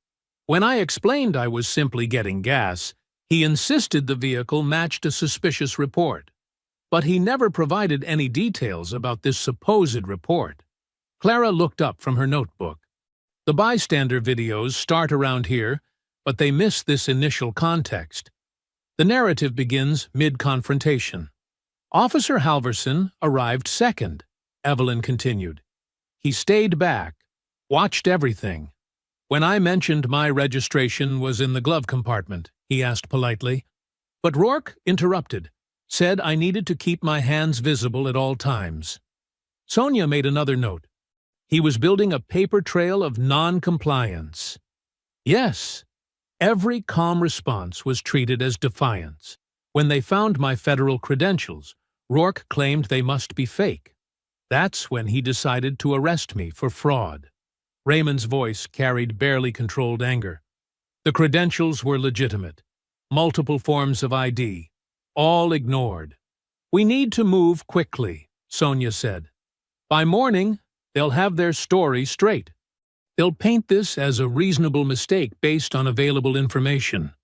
When I explained I was simply getting gas, he insisted the vehicle matched a suspicious report. But he never provided any details about this supposed report. Clara looked up from her notebook. The bystander videos start around here, but they miss this initial context. The narrative begins mid-confrontation. Officer Halverson arrived second, Evelyn continued. He stayed back, watched everything. When I mentioned my registration was in the glove compartment, he asked politely. But Rourke interrupted, said I needed to keep my hands visible at all times. Sonia made another note. He was building a paper trail of non-compliance. Yes, every calm response was treated as defiance. When they found my federal credentials, Rourke claimed they must be fake. That's when he decided to arrest me for fraud. Raymond's voice carried barely controlled anger. The credentials were legitimate. Multiple forms of ID. All ignored. We need to move quickly, Sonia said. By morning, they'll have their story straight. They'll paint this as a reasonable mistake based on available information.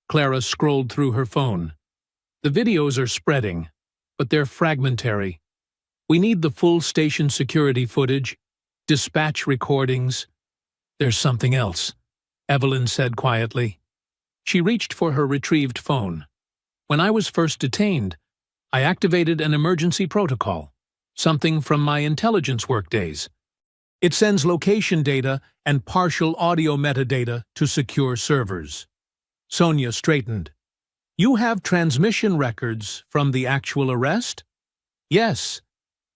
Clara scrolled through her phone. The videos are spreading, but they're fragmentary. We need the full station security footage, dispatch recordings. There's something else, Evelyn said quietly. She reached for her retrieved phone. When I was first detained, I activated an emergency protocol, something from my intelligence workdays. It sends location data and partial audio metadata to secure servers. Sonia straightened. You have transmission records from the actual arrest? Yes.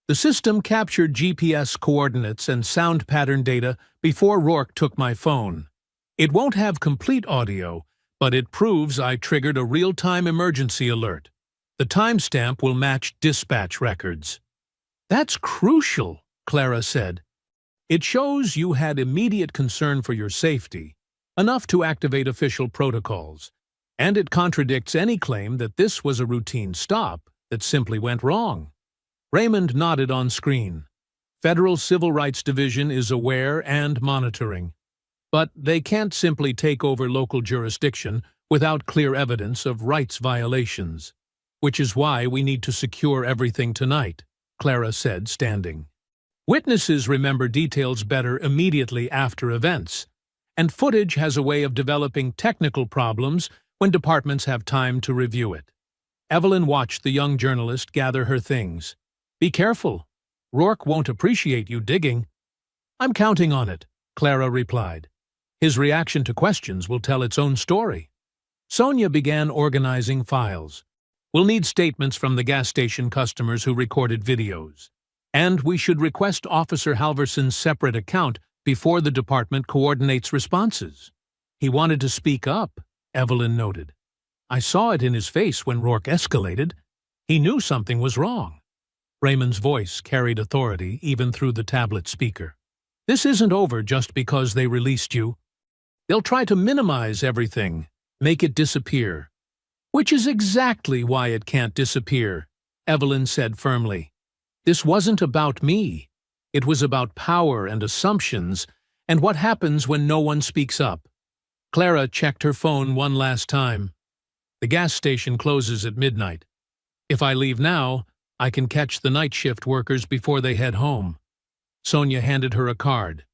The system captured GPS coordinates and sound pattern data before Rourke took my phone. It won't have complete audio, but it proves I triggered a real-time emergency alert. The timestamp will match dispatch records. That's crucial, Clara said. It shows you had immediate concern for your safety, enough to activate official protocols, and it contradicts any claim that this was a routine stop that simply went wrong. Raymond nodded on screen. Federal Civil Rights Division is aware and monitoring. But they can't simply take over local jurisdiction without clear evidence of rights violations. Which is why we need to secure everything tonight, Clara said, standing. Witnesses remember details better immediately after events, and footage has a way of developing technical problems when departments have time to review it. Evelyn watched the young journalist gather her things. Be careful. Rourke won't appreciate you digging. I'm counting on it, Clara replied. His reaction to questions will tell its own story. Sonia began organizing files. We'll need statements from the gas station customers who recorded videos. And we should request Officer Halverson's separate account before the department coordinates responses. He wanted to speak up, Evelyn noted. I saw it in his face when Rourke escalated. He knew something was wrong. Raymond's voice carried authority even through the tablet speaker. This isn't over just because they released you. They'll try to minimize everything, make it disappear. Which is exactly why it can't disappear, Evelyn said firmly. This wasn't about me. It was about power and assumptions, and what happens when no one speaks up. Clara checked her phone one last time. The gas station closes at midnight. If I leave now, I can catch the night shift workers before they head home. Sonia handed her a card.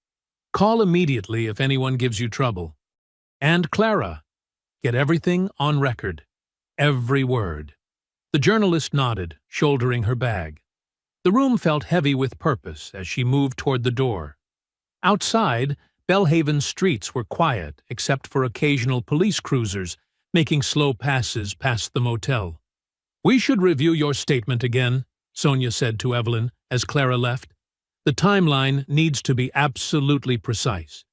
Call immediately if anyone gives you trouble. And Clara, get everything on record. Every word. The journalist nodded, shouldering her bag. The room felt heavy with purpose as she moved toward the door. Outside, Belhaven's streets were quiet except for occasional police cruisers making slow passes past the motel. "We should review your statement again," Sonia said to Evelyn as Clara left. "The timeline needs to be absolutely precise."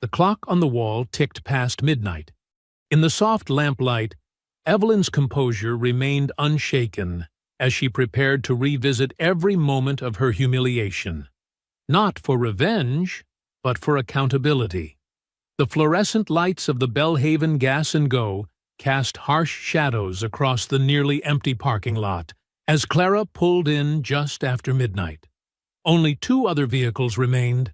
The clock on the wall ticked past midnight. In the soft lamplight, Evelyn's composure remained unshaken as she prepared to revisit every moment of her humiliation. Not for revenge, but for accountability. The fluorescent lights of the Belhaven Gas and Go cast harsh shadows across the nearly empty parking lot as Clara pulled in just after midnight. Only two other vehicles remained,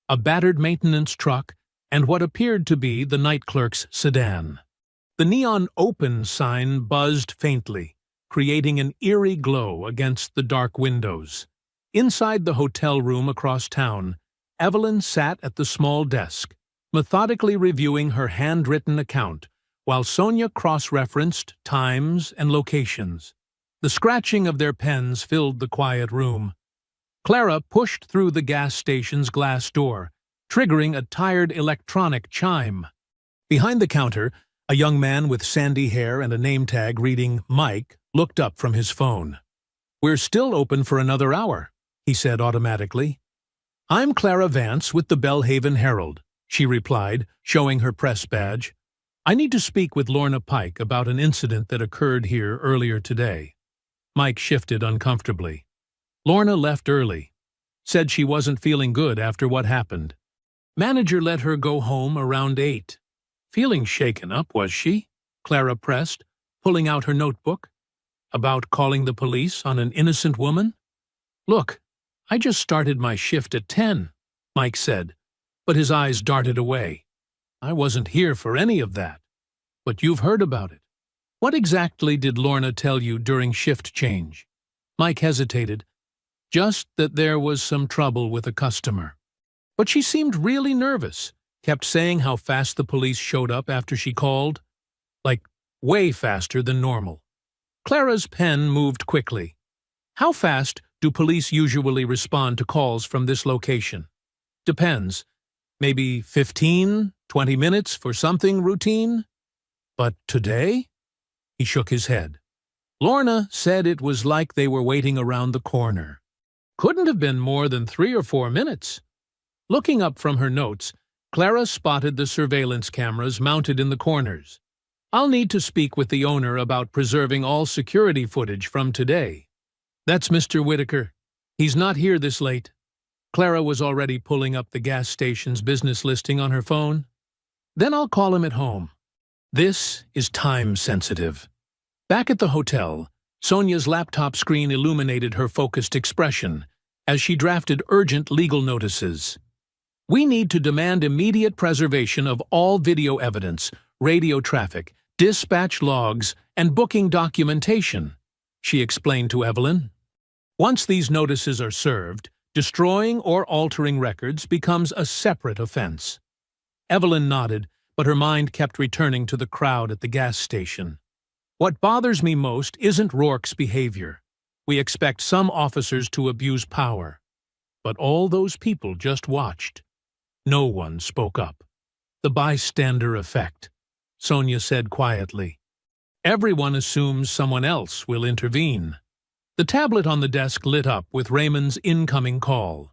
a battered maintenance truck and what appeared to be the night clerk's sedan. The neon "Open" sign buzzed faintly, creating an eerie glow against the dark windows. Inside the hotel room across town, Evelyn sat at the small desk, methodically reviewing her handwritten account, while Sonia cross-referenced times and locations. The scratching of their pens filled the quiet room. Clara pushed through the gas station's glass door, triggering a tired electronic chime. Behind the counter, a young man with sandy hair and a name tag reading Mike looked up from his phone. "We're still open for another hour," he said automatically. "I'm Clara Vance with the Belhaven Herald," she replied, showing her press badge. "I need to speak with Lorna Pike about an incident that occurred here earlier today." Mike shifted uncomfortably. "Lorna left early. Said she wasn't feeling good after what happened. Manager let her go home around 8. Feeling shaken up, was she?" Clara pressed, pulling out her notebook. "About calling the police on an innocent woman?" "Look, I just started my shift at 10, Mike said, but his eyes darted away. "I wasn't here for any of that. But you've heard about it. What exactly did Lorna tell you during shift change?" Mike hesitated. "Just that there was some trouble with a customer. But she seemed really nervous, kept saying how fast the police showed up after she called. Like, way faster than normal." Clara's pen moved quickly. "How fast do police usually respond to calls from this location?" "Depends. Maybe 15, 20 minutes for something routine? But today?" He shook his head. "Lorna said it was like they were waiting around the corner. Couldn't have been more than 3 or 4 minutes." Looking up from her notes, Clara spotted the surveillance cameras mounted in the corners. "I'll need to speak with the owner about preserving all security footage from today." "That's Mr. Whitaker. He's not here this late." Clara was already pulling up the gas station's business listing on her phone. "Then I'll call him at home." This is time-sensitive. Back at the hotel, Sonia's laptop screen illuminated her focused expression as she drafted urgent legal notices. "We need to demand immediate preservation of all video evidence, radio traffic, dispatch logs, and booking documentation," she explained to Evelyn. "Once these notices are served, destroying or altering records becomes a separate offense." Evelyn nodded, but her mind kept returning to the crowd at the gas station. "What bothers me most isn't Rourke's behavior. We expect some officers to abuse power. But all those people just watched. No one spoke up. The bystander effect," Sonia said quietly. "Everyone assumes someone else will intervene." The tablet on the desk lit up with Raymond's incoming call.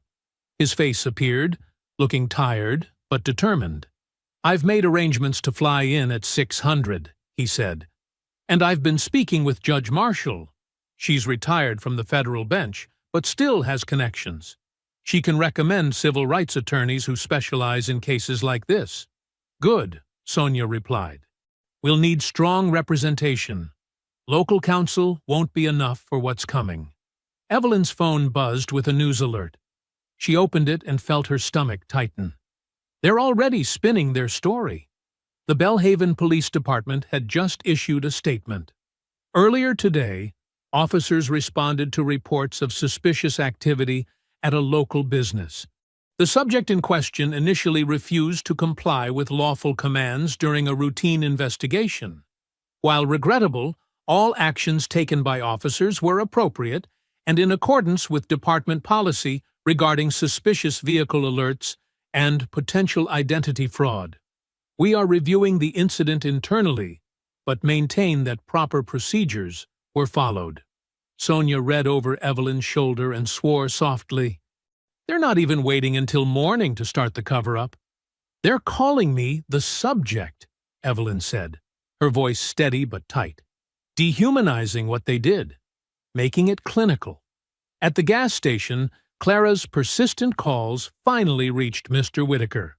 His face appeared, looking tired but determined. "I've made arrangements to fly in at 600, he said. "And I've been speaking with Judge Marshall. She's retired from the federal bench, but still has connections. She can recommend civil rights attorneys who specialize in cases like this." "Good," Sonia replied. "We'll need strong representation. Local counsel won't be enough for what's coming." Evelyn's phone buzzed with a news alert. She opened it and felt her stomach tighten. They're already spinning their story. The Belhaven Police Department had just issued a statement. Earlier today, officers responded to reports of suspicious activity at a local business. The subject in question initially refused to comply with lawful commands during a routine investigation. While regrettable, All actions taken by officers were appropriate and in accordance with department policy regarding suspicious vehicle alerts and potential identity fraud. We are reviewing the incident internally, but maintain that proper procedures were followed. Sonia read over Evelyn's shoulder and swore softly. They're not even waiting until morning to start the cover-up. They're calling me the subject, Evelyn said, her voice steady but tight, dehumanizing what they did, making it clinical. At the gas station, Clara's persistent calls finally reached Mr. Whitaker.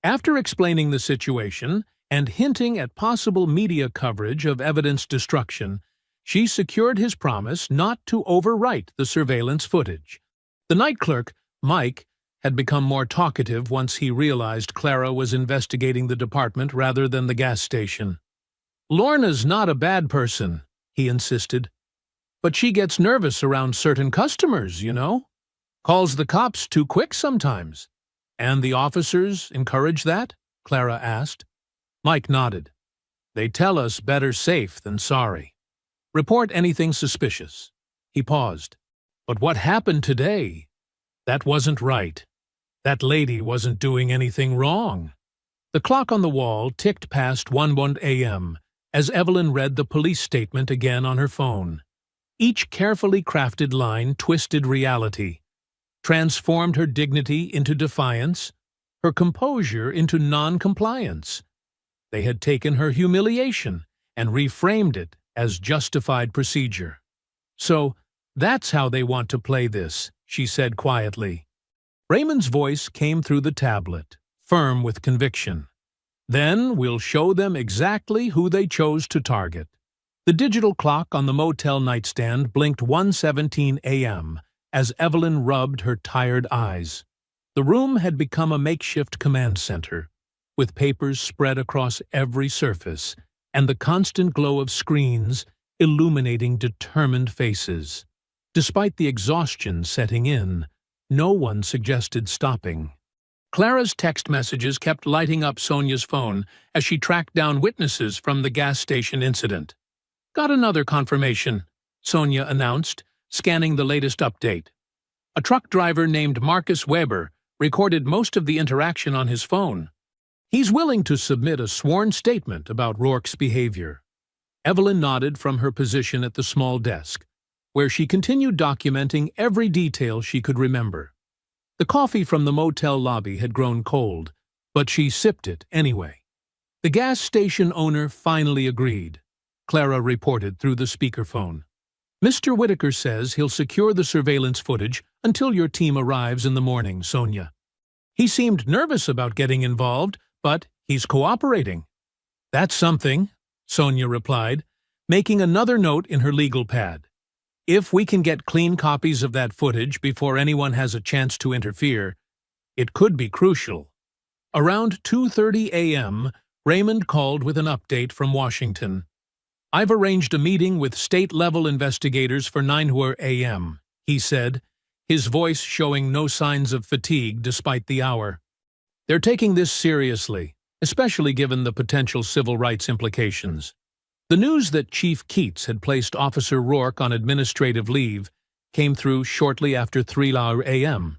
After explaining the situation and hinting at possible media coverage of evidence destruction, she secured his promise not to overwrite the surveillance footage. The night clerk, Mike, had become more talkative once he realized Clara was investigating the department rather than the gas station. "Lorna's not a bad person," he insisted. "But she gets nervous around certain customers, you know? Calls the cops too quick sometimes." "And the officers encourage that?" Clara asked. Mike nodded. "They tell us better safe than sorry. Report anything suspicious." He paused. "But what happened today? That wasn't right. That lady wasn't doing anything wrong." The clock on the wall ticked past 1 a.m. as Evelyn read the police statement again on her phone. Each carefully crafted line twisted reality, transformed her dignity into defiance, her composure into non-compliance. They had taken her humiliation and reframed it as justified procedure. "So, that's how they want to play this," she said quietly. Raymond's voice came through the tablet, firm with conviction. "Then we'll show them exactly who they chose to target." The digital clock on the motel nightstand blinked 1:17 a.m. as Evelyn rubbed her tired eyes. The room had become a makeshift command center, with papers spread across every surface and the constant glow of screens illuminating determined faces. Despite the exhaustion setting in, no one suggested stopping. Clara's text messages kept lighting up Sonia's phone as she tracked down witnesses from the gas station incident. "Got another confirmation," Sonia announced, scanning the latest update. A truck driver named Marcus Weber recorded most of the interaction on his phone. He's willing to submit a sworn statement about Rourke's behavior. Evelyn nodded from her position at the small desk, where she continued documenting every detail she could remember. The coffee from the motel lobby had grown cold, but she sipped it anyway. The gas station owner finally agreed, Clara reported through the speakerphone. "Mr. Whitaker says he'll secure the surveillance footage until your team arrives in the morning, Sonia. He seemed nervous about getting involved, but he's cooperating." "That's something," Sonia replied, making another note in her legal pad. "If we can get clean copies of that footage before anyone has a chance to interfere, it could be crucial." Around 2:30 a.m., Raymond called with an update from Washington. "I've arranged a meeting with state-level investigators for 9 a.m., he said, his voice showing no signs of fatigue despite the hour. "They're taking this seriously, especially given the potential civil rights implications." The news that Chief Keats had placed Officer Rourke on administrative leave came through shortly after 3 a.m.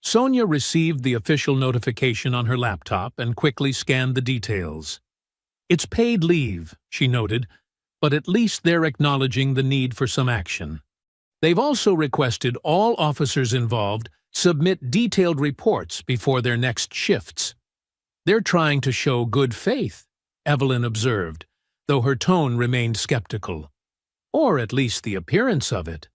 Sonia received the official notification on her laptop and quickly scanned the details. "It's paid leave," she noted, "but at least they're acknowledging the need for some action." They've also requested all officers involved submit detailed reports before their next shifts. "They're trying to show good faith," Evelyn observed, though her tone remained skeptical. Or at least the appearance of it.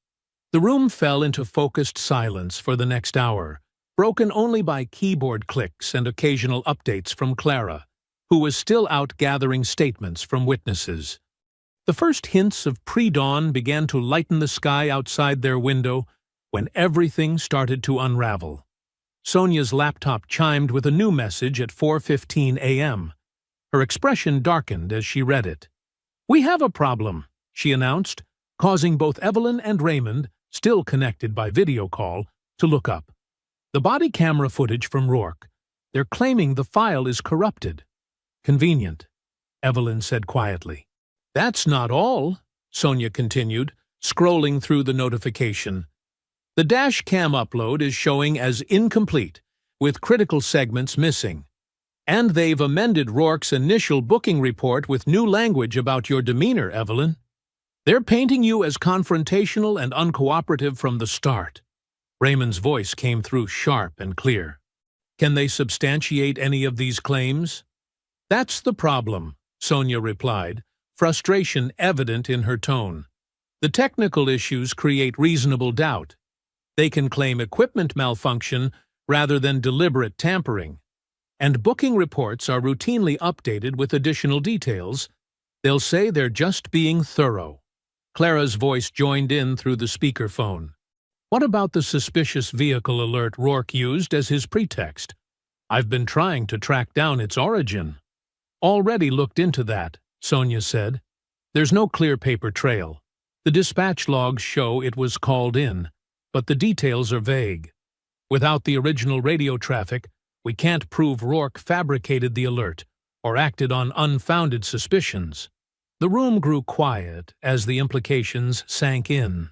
The room fell into focused silence for the next hour, broken only by keyboard clicks and occasional updates from Clara, who was still out gathering statements from witnesses. The first hints of pre-dawn began to lighten the sky outside their window when everything started to unravel. Sonia's laptop chimed with a new message at 4:15 a.m. Her expression darkened as she read it. "We have a problem," she announced, causing both Evelyn and Raymond, still connected by video call, to look up. "The body camera footage from Rourke. They're claiming the file is corrupted." "Convenient," Evelyn said quietly. "That's not all," Sonia continued, scrolling through the notification. The dash cam upload is showing as incomplete, with critical segments missing. And they've amended Rourke's initial booking report with new language about your demeanor, Evelyn. They're painting you as confrontational and uncooperative from the start. Raymond's voice came through sharp and clear. Can they substantiate any of these claims? That's the problem, Sonia replied, frustration evident in her tone. The technical issues create reasonable doubt. They can claim equipment malfunction rather than deliberate tampering. And booking reports are routinely updated with additional details. They'll say they're just being thorough. Clara's voice joined in through the speakerphone. What about the suspicious vehicle alert Rourke used as his pretext? I've been trying to track down its origin. Already looked into that, Sonia said. There's no clear paper trail. The dispatch logs show it was called in, but the details are vague. Without the original radio traffic, we can't prove Rourke fabricated the alert or acted on unfounded suspicions. The room grew quiet as the implications sank in.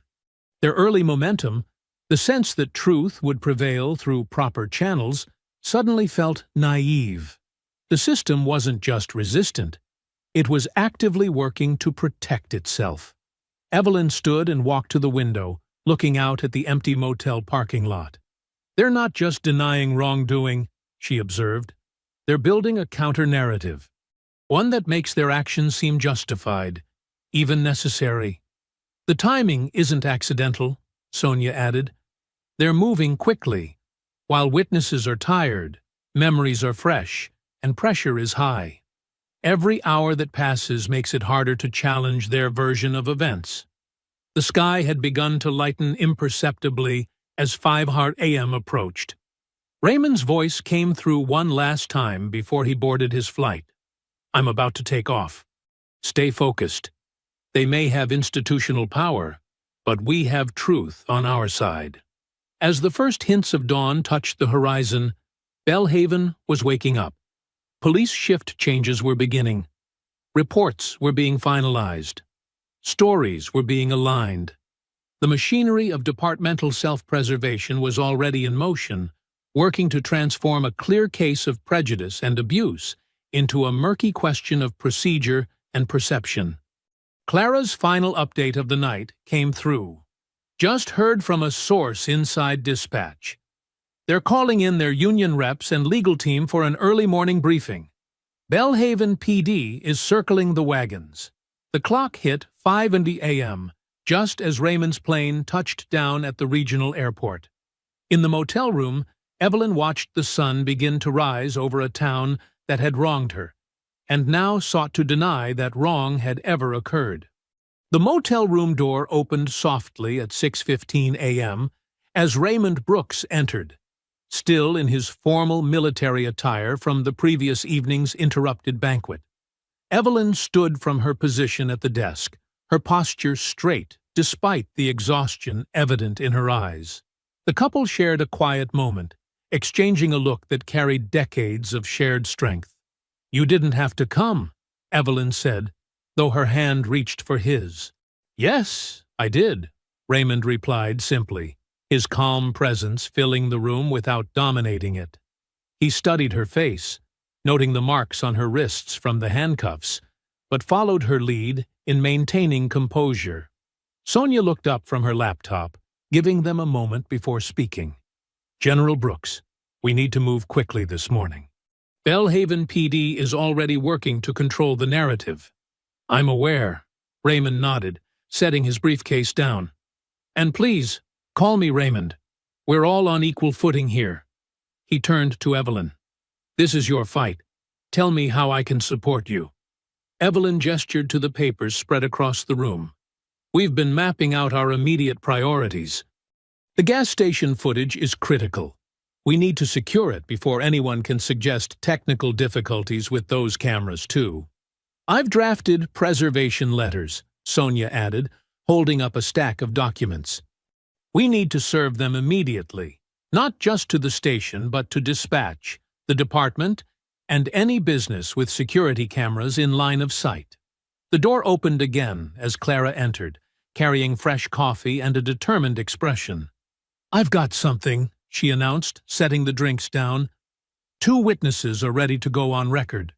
Their early momentum, the sense that truth would prevail through proper channels, suddenly felt naive. The system wasn't just resistant. It was actively working to protect itself. Evelyn stood and walked to the window, looking out at the empty motel parking lot. They're not just denying wrongdoing, she observed. They're building a counter-narrative, one that makes their actions seem justified, even necessary. The timing isn't accidental, Sonia added. They're moving quickly. While witnesses are tired, memories are fresh, and pressure is high. Every hour that passes makes it harder to challenge their version of events. The sky had begun to lighten imperceptibly as 5 a.m. approached. Raymond's voice came through one last time before he boarded his flight. I'm about to take off. Stay focused. They may have institutional power, but we have truth on our side. As the first hints of dawn touched the horizon, Belhaven was waking up. Police shift changes were beginning. Reports were being finalized. Stories were being aligned. The machinery of departmental self-preservation was already in motion, working to transform a clear case of prejudice and abuse into a murky question of procedure and perception. Clara's final update of the night came through. Just heard from a source inside dispatch. They're calling in their union reps and legal team for an early morning briefing. Belhaven PD is circling the wagons. The clock hit 5 a.m., just as Raymond's plane touched down at the regional airport. In the motel room, Evelyn watched the sun begin to rise over a town that had wronged her, and now sought to deny that wrong had ever occurred. The motel room door opened softly at 6:15 a.m. as Raymond Brooks entered, still in his formal military attire from the previous evening's interrupted banquet. Evelyn stood from her position at the desk, her posture straight despite the exhaustion evident in her eyes. The couple shared a quiet moment, exchanging a look that carried decades of shared strength. You didn't have to come, Evelyn said, though her hand reached for his. Yes, I did, Raymond replied simply, his calm presence filling the room without dominating it. He studied her face, noting the marks on her wrists from the handcuffs, but followed her lead in maintaining composure. Sonia looked up from her laptop, giving them a moment before speaking. General Brooks, we need to move quickly this morning. Belhaven PD is already working to control the narrative. I'm aware, Raymond nodded, setting his briefcase down. And please, call me Raymond. We're all on equal footing here. He turned to Evelyn. This is your fight. Tell me how I can support you. Evelyn gestured to the papers spread across the room. We've been mapping out our immediate priorities. The gas station footage is critical. We need to secure it before anyone can suggest technical difficulties with those cameras too. I've drafted preservation letters, Sonia added, holding up a stack of documents. We need to serve them immediately, not just to the station but to dispatch, the department, and any business with security cameras in line of sight. The door opened again as Clara entered, carrying fresh coffee and a determined expression. "I've got something," she announced, setting the drinks down. "2 witnesses are ready to go on record,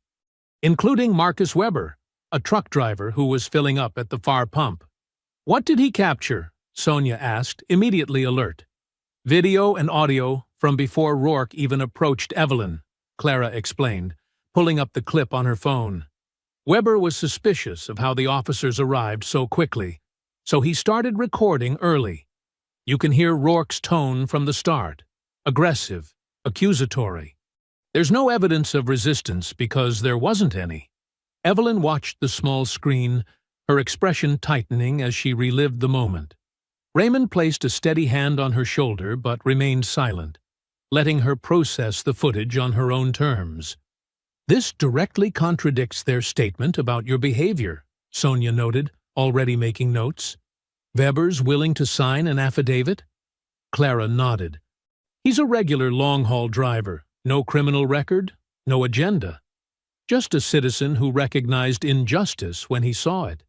including Marcus Weber, a truck driver who was filling up at the far pump." "What did he capture?" Sonia asked, immediately alert. "Video and audio from before Rourke even approached Evelyn," Clara explained, pulling up the clip on her phone. Weber was suspicious of how the officers arrived so quickly, so he started recording early. You can hear Rourke's tone from the start, aggressive, accusatory. There's no evidence of resistance because there wasn't any. Evelyn watched the small screen, her expression tightening as she relived the moment. Raymond placed a steady hand on her shoulder but remained silent, letting her process the footage on her own terms. "This directly contradicts their statement about your behavior," Sonia noted, already making notes. "Weber's willing to sign an affidavit?" Clara nodded. "He's a regular long-haul driver, no criminal record, no agenda. Just a citizen who recognized injustice when he saw it.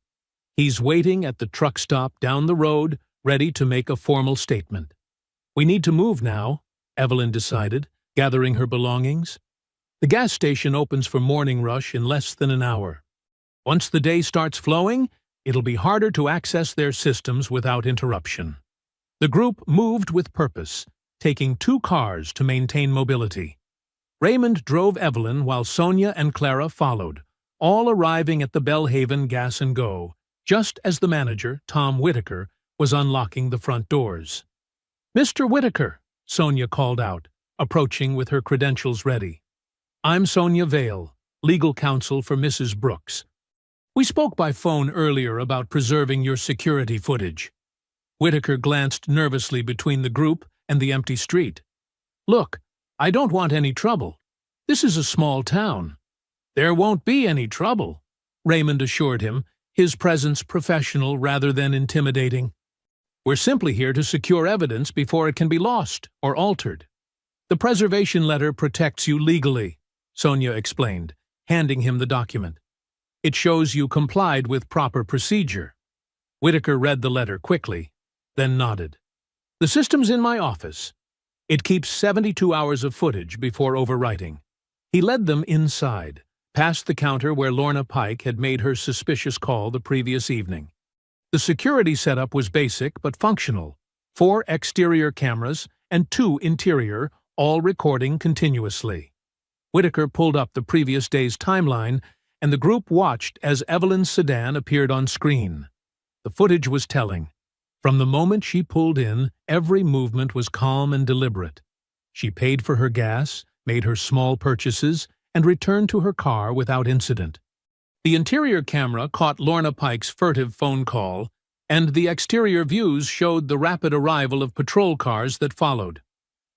He's waiting at the truck stop down the road, ready to make a formal statement." "We need to move now," Evelyn decided, gathering her belongings. "The gas station opens for morning rush in less than an hour. Once the day starts flowing, it'll be harder to access their systems without interruption." The group moved with purpose, taking 2 cars to maintain mobility. Raymond drove Evelyn while Sonia and Clara followed, all arriving at the Bellhaven Gas and Go, just as the manager, Tom Whitaker, was unlocking the front doors. "Mr. Whitaker," Sonia called out, approaching with her credentials ready. "I'm Sonia Vale, legal counsel for Mrs. Brooks. We spoke by phone earlier about preserving your security footage." Whitaker glanced nervously between the group and the empty street. "Look, I don't want any trouble. This is a small town." "There won't be any trouble," Raymond assured him, his presence professional rather than intimidating. "We're simply here to secure evidence before it can be lost or altered." "The preservation letter protects you legally," Sonia explained, handing him the document. "It shows you complied with proper procedure." Whitaker read the letter quickly, then nodded. "The system's in my office. It keeps 72 hours of footage before overwriting." He led them inside, past the counter where Lorna Pike had made her suspicious call the previous evening. The security setup was basic but functional: 4 exterior cameras and 2 interior, all recording continuously. Whitaker pulled up the previous day's timeline, and the group watched as Evelyn's sedan appeared on screen. The footage was telling. From the moment she pulled in, every movement was calm and deliberate. She paid for her gas, made her small purchases, and returned to her car without incident. The interior camera caught Lorna Pike's furtive phone call, and the exterior views showed the rapid arrival of patrol cars that followed.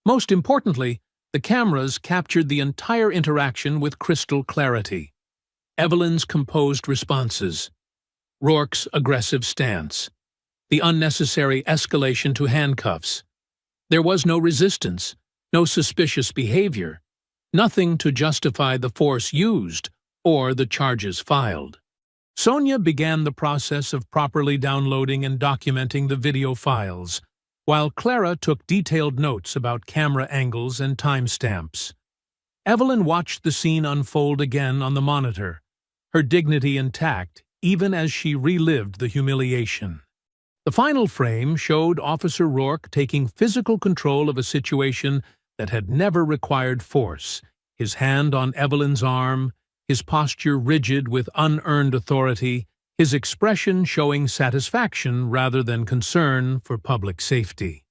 Most importantly, the cameras captured the entire interaction with crystal clarity. Evelyn's composed responses, Rourke's aggressive stance, the unnecessary escalation to handcuffs. There was no resistance, no suspicious behavior, nothing to justify the force used or the charges filed. Sonia began the process of properly downloading and documenting the video files, while Clara took detailed notes about camera angles and timestamps. Evelyn watched the scene unfold again on the monitor, her dignity intact even as she relived the humiliation. The final frame showed Officer Rourke taking physical control of a situation that had never required force, his hand on Evelyn's arm, his posture rigid with unearned authority, his expression showing satisfaction rather than concern for public safety.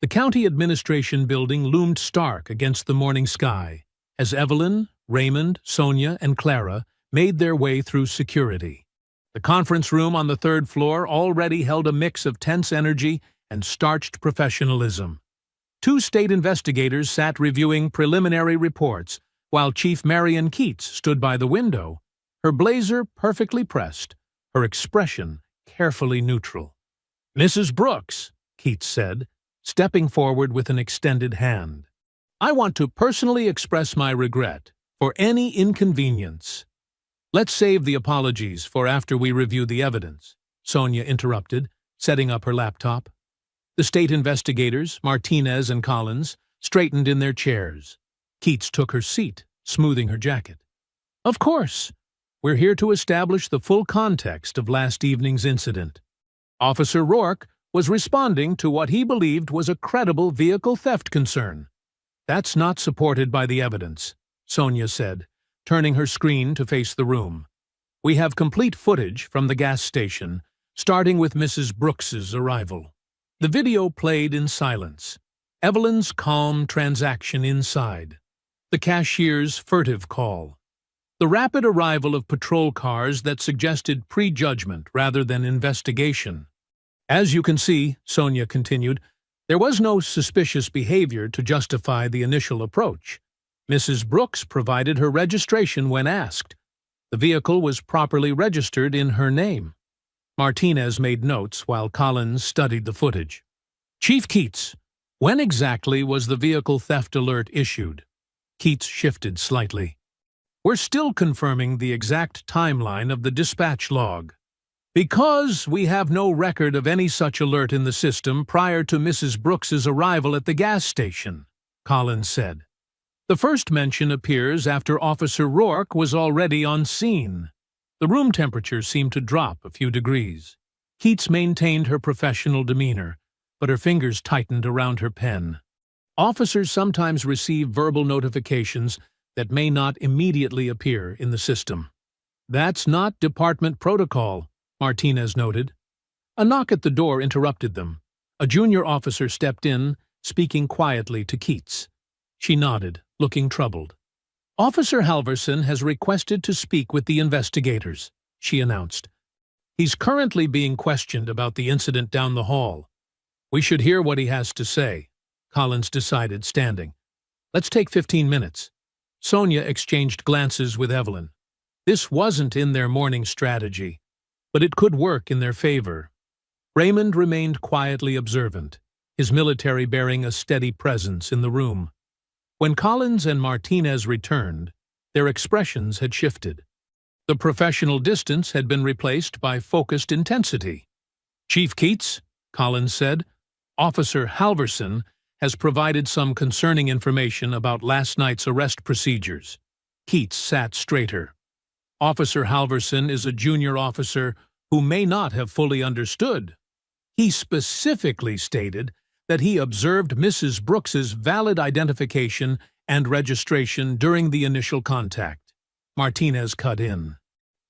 The county administration building loomed stark against the morning sky as Evelyn, Raymond, Sonia, and Clara made their way through security. The conference room on the 3rd floor already held a mix of tense energy and starched professionalism. 2 state investigators sat reviewing preliminary reports, while Chief Marion Keats stood by the window, her blazer perfectly pressed, her expression carefully neutral. "Mrs. Brooks," Keats said, stepping forward with an extended hand, "I want to personally express my regret for any inconvenience." Let's save the apologies for after we review the evidence, Sonia interrupted, setting up her laptop. The state investigators, Martinez and Collins, straightened in their chairs. Keats took her seat, smoothing her jacket. Of course. We're here to establish the full context of last evening's incident. Officer Rourke was responding to what he believed was a credible vehicle theft concern. That's not supported by the evidence, Sonia said, turning her screen to face the room. We have complete footage from the gas station, starting with Mrs. Brooks's arrival. The video played in silence. Evelyn's calm transaction inside. The cashier's furtive call. The rapid arrival of patrol cars that suggested prejudgment rather than investigation. As you can see, Sonia continued, there was no suspicious behavior to justify the initial approach. Mrs. Brooks provided her registration when asked. The vehicle was properly registered in her name. Martinez made notes while Collins studied the footage. Chief Keats, when exactly was the vehicle theft alert issued? Keats shifted slightly. We're still confirming the exact timeline of the dispatch log. Because we have no record of any such alert in the system prior to Mrs. Brooks's arrival at the gas station, Collins said. The first mention appears after Officer Rourke was already on scene. The room temperature seemed to drop a few degrees. Keats maintained her professional demeanor, but her fingers tightened around her pen. Officers sometimes receive verbal notifications that may not immediately appear in the system. That's not department protocol, Martinez noted. A knock at the door interrupted them. A junior officer stepped in, speaking quietly to Keats. She nodded, looking troubled. Officer Halverson has requested to speak with the investigators, she announced. He's currently being questioned about the incident down the hall. We should hear what he has to say, Collins decided, standing. Let's take 15 minutes. Sonia exchanged glances with Evelyn. This wasn't in their morning strategy, but it could work in their favor. Raymond remained quietly observant, his military bearing a steady presence in the room. When Collins and Martinez returned, their expressions had shifted. The professional distance had been replaced by focused intensity. Chief Keats, Collins said, Officer Halverson has provided some concerning information about last night's arrest procedures. Keats sat straighter. Officer Halverson is a junior officer who may not have fully understood. He specifically stated that he observed Mrs. Brooks's valid identification and registration during the initial contact. Martinez cut in.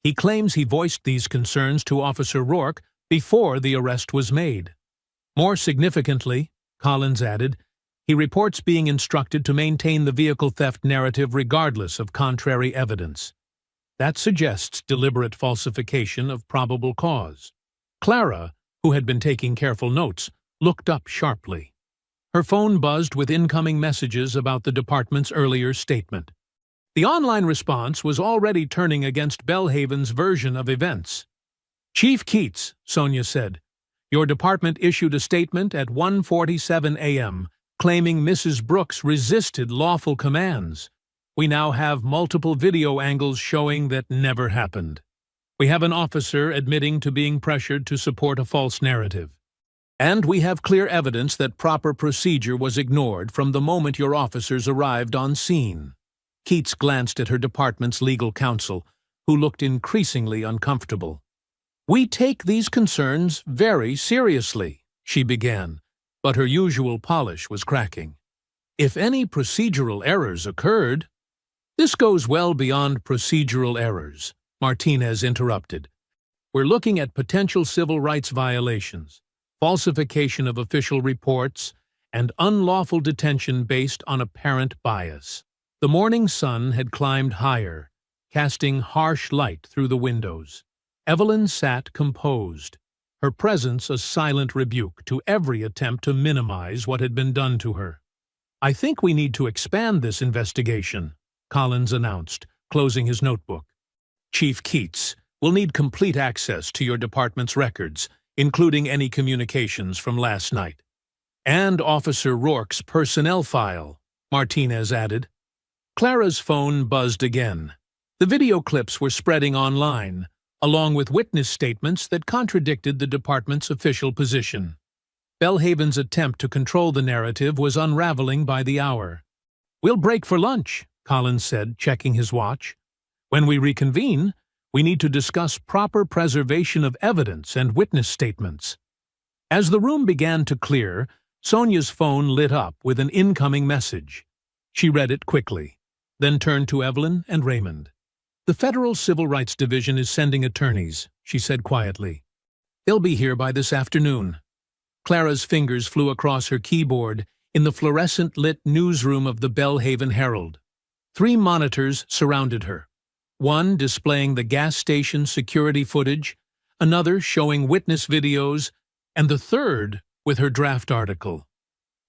He claims he voiced these concerns to Officer Rourke before the arrest was made. More significantly, Collins added, he reports being instructed to maintain the vehicle theft narrative regardless of contrary evidence. That suggests deliberate falsification of probable cause. Clara, who had been taking careful notes, looked up sharply. Her phone buzzed with incoming messages about the department's earlier statement. The online response was already turning against Belhaven's version of events. Chief Keats, Sonia said, your department issued a statement at 1:47 a.m. claiming Mrs. Brooks resisted lawful commands. We now have multiple video angles showing that never happened. We have an officer admitting to being pressured to support a false narrative. And we have clear evidence that proper procedure was ignored from the moment your officers arrived on scene. Keats glanced at her department's legal counsel, who looked increasingly uncomfortable. We take these concerns very seriously, she began, but her usual polish was cracking. If any procedural errors occurred— This goes well beyond procedural errors, Martinez interrupted. We're looking at potential civil rights violations, falsification of official reports, and unlawful detention based on apparent bias. The morning sun had climbed higher, casting harsh light through the windows. Evelyn sat composed, her presence a silent rebuke to every attempt to minimize what had been done to her. I think we need to expand this investigation, Collins announced, closing his notebook. Chief Keats will need complete access to your department's records, including any communications from last night. And Officer Rourke's personnel file, Martinez added. Clara's phone buzzed again. The video clips were spreading online, along with witness statements that contradicted the department's official position. Belhaven's attempt to control the narrative was unraveling by the hour. "We'll break for lunch," Collins said, checking his watch. "When we reconvene, we need to discuss proper preservation of evidence and witness statements." As the room began to clear, Sonia's phone lit up with an incoming message. She read it quickly, then turned to Evelyn and Raymond. "The Federal Civil Rights Division is sending attorneys," she said quietly. "They'll be here by this afternoon." Clara's fingers flew across her keyboard in the fluorescent-lit newsroom of the Belhaven Herald. 3 monitors surrounded her, one displaying the gas station security footage, another showing witness videos, and the third with her draft article.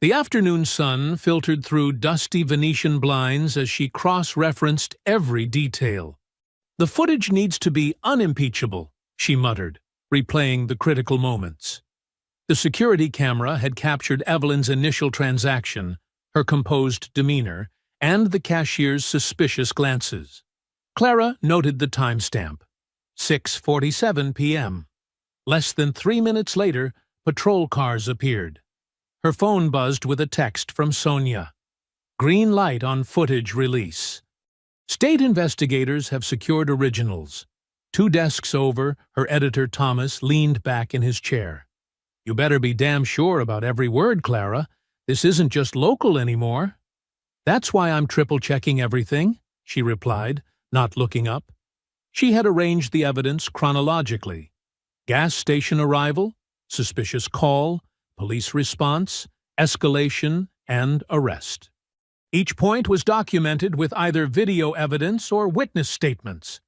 The afternoon sun filtered through dusty Venetian blinds as she cross-referenced every detail. "The footage needs to be unimpeachable," she muttered, replaying the critical moments. The security camera had captured Evelyn's initial transaction, her composed demeanor, and the cashier's suspicious glances. Clara noted the timestamp, 6:47 p.m. Less than 3 minutes later, patrol cars appeared. Her phone buzzed with a text from Sonia. "Green light on footage release." State investigators have secured originals. 2 desks over, her editor Thomas leaned back in his chair. "You better be damn sure about every word, Clara. This isn't just local anymore." "That's why I'm triple-checking everything," she replied, not looking up. She had arranged the evidence chronologically. Gas station arrival, suspicious call, police response, escalation, and arrest. Each point was documented with either video evidence or witness statements.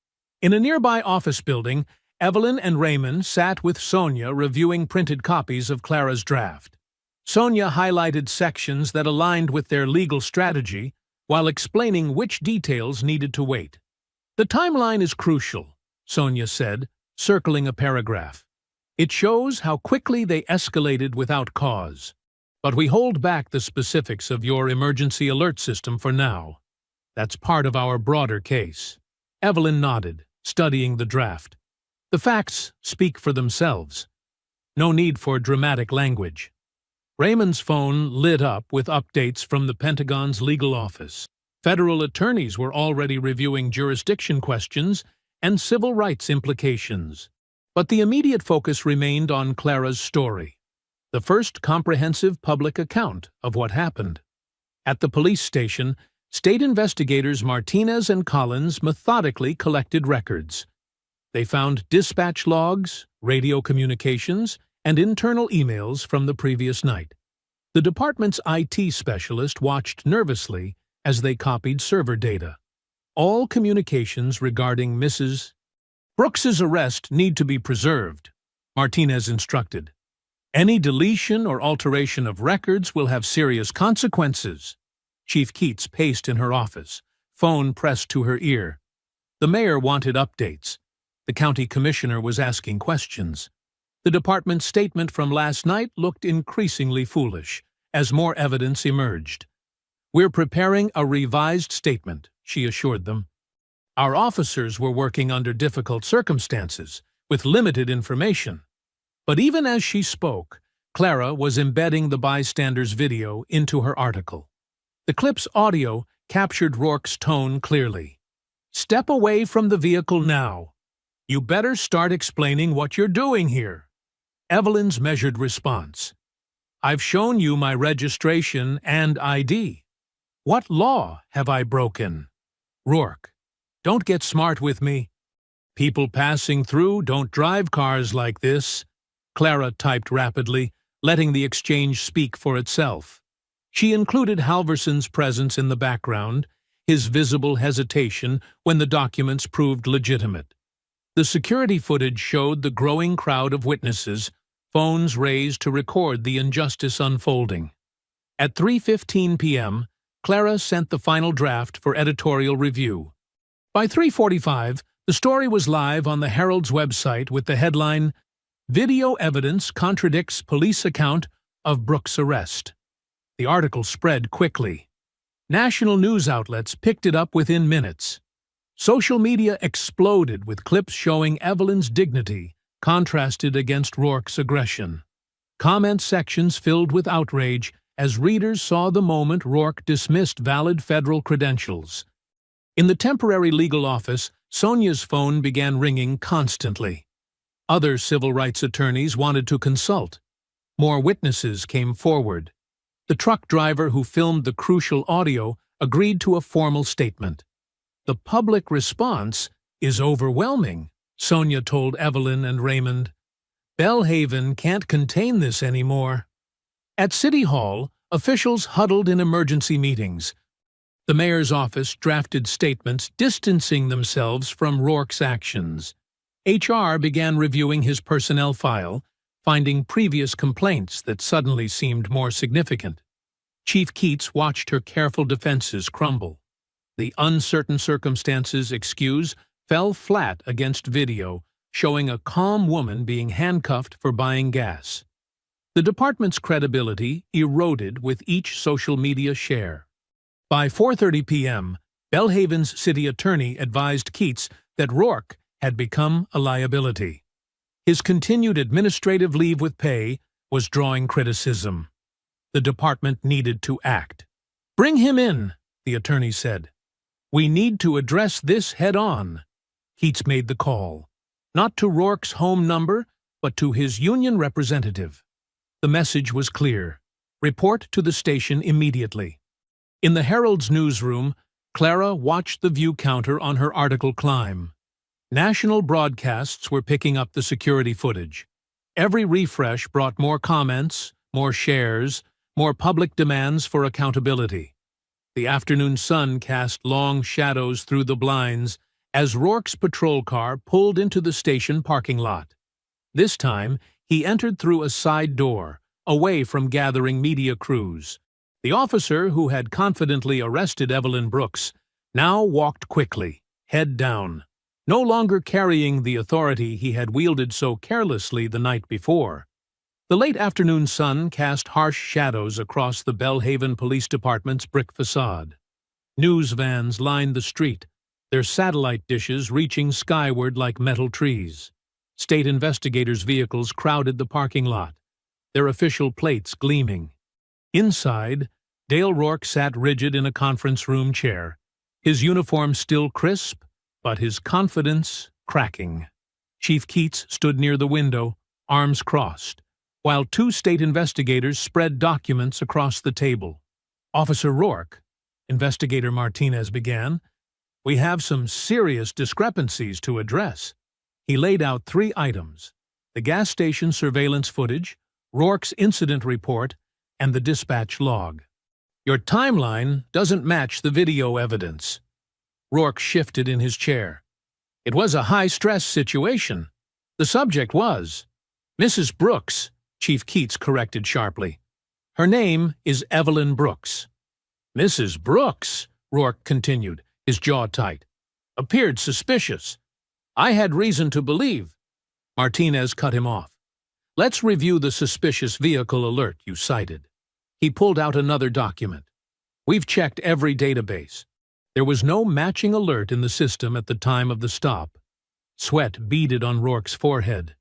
In a nearby office building, Evelyn and Raymond sat with Sonia reviewing printed copies of Clara's draft. Sonia highlighted sections that aligned with their legal strategy while explaining which details needed to wait. "The timeline is crucial," Sonia said, circling a paragraph. "It shows how quickly they escalated without cause. But we hold back the specifics of your emergency alert system for now. That's part of our broader case." Evelyn nodded, studying the draft. "The facts speak for themselves. No need for dramatic language." Raymond's phone lit up with updates from the Pentagon's legal office. Federal attorneys were already reviewing jurisdiction questions and civil rights implications. But the immediate focus remained on Clara's story, the first comprehensive public account of what happened. At the police station, state investigators Martinez and Collins methodically collected records. They found dispatch logs, radio communications, and internal emails from the previous night. The department's IT specialist watched nervously as they copied server data. All communications regarding Mrs. Brooks's arrest need to be preserved, Martinez instructed. "Any deletion or alteration of records will have serious consequences." Chief Keats paced in her office, phone pressed to her ear. The mayor wanted updates. The county commissioner was asking questions. The department's statement from last night looked increasingly foolish as more evidence emerged. "We're preparing a revised statement," she assured them. "Our officers were working under difficult circumstances, with limited information." But even as she spoke, Clara was embedding the bystander's video into her article. The clip's audio captured Rourke's tone clearly. "Step away from the vehicle now. You better start explaining what you're doing here." Evelyn's measured response. "I've shown you my registration and ID. What law have I broken?" Rourke. "Don't get smart with me. People passing through don't drive cars like this." Clara typed rapidly, letting the exchange speak for itself. She included Halverson's presence in the background, his visible hesitation when the documents proved legitimate. The security footage showed the growing crowd of witnesses, phones raised to record the injustice unfolding. At 3:15 p.m., Clara sent the final draft for editorial review. By 3:45, the story was live on the Herald's website with the headline, "Video Evidence Contradicts Police Account of Brooks' Arrest." The article spread quickly. National news outlets picked it up within minutes. Social media exploded with clips showing Evelyn's dignity contrasted against Rourke's aggression. Comment sections filled with outrage as readers saw the moment Rourke dismissed valid federal credentials. In the temporary legal office, Sonia's phone began ringing constantly. Other civil rights attorneys wanted to consult. More witnesses came forward. The truck driver who filmed the crucial audio agreed to a formal statement. "The public response is overwhelming," Sonia told Evelyn and Raymond. "Bellhaven can't contain this anymore." At City Hall, officials huddled in emergency meetings. The mayor's office drafted statements distancing themselves from Rourke's actions. HR began reviewing his personnel file, finding previous complaints that suddenly seemed more significant. Chief Keats watched her careful defenses crumble. The uncertain circumstances excuse fell flat against video, showing a calm woman being handcuffed for buying gas. The department's credibility eroded with each social media share. By 4:30 p.m., Bellhaven's city attorney advised Keats that Rourke had become a liability. His continued administrative leave with pay was drawing criticism. The department needed to act. "Bring him in," the attorney said. "We need to address this head-on." Keats made the call, not to Rourke's home number, but to his union representative. The message was clear: report to the station immediately. In the Herald's newsroom, Clara watched the view counter on her article climb. National broadcasts were picking up the security footage. Every refresh brought more comments, more shares, more public demands for accountability. The afternoon sun cast long shadows through the blinds as Rourke's patrol car pulled into the station parking lot. This time, he entered through a side door, away from gathering media crews. The officer who had confidently arrested Evelyn Brooks now walked quickly, head down, no longer carrying the authority he had wielded so carelessly the night before. The late afternoon sun cast harsh shadows across the Bellhaven Police Department's brick facade. News vans lined the street, their satellite dishes reaching skyward like metal trees. State investigators' vehicles crowded the parking lot, their official plates gleaming. Inside, Dale Rourke sat rigid in a conference room chair, his uniform still crisp, but his confidence cracking. Chief Keats stood near the window, arms crossed, while two state investigators spread documents across the table. "Officer Rourke," Investigator Martinez began, "we have some serious discrepancies to address." He laid out 3 items: the gas station surveillance footage, Rourke's incident report, and the dispatch log. "Your timeline doesn't match the video evidence." Rourke shifted in his chair. "It was a high-stress situation. The subject was Mrs. Brooks," Chief Keats corrected sharply. "Her name is Evelyn Brooks." "Mrs. Brooks," Rourke continued, his jaw tight, "appeared suspicious. I had reason to believe." Martinez cut him off. "Let's review the suspicious vehicle alert you cited." He pulled out another document. "We've checked every database. There was no matching alert in the system at the time of the stop." Sweat beaded on Rourke's forehead.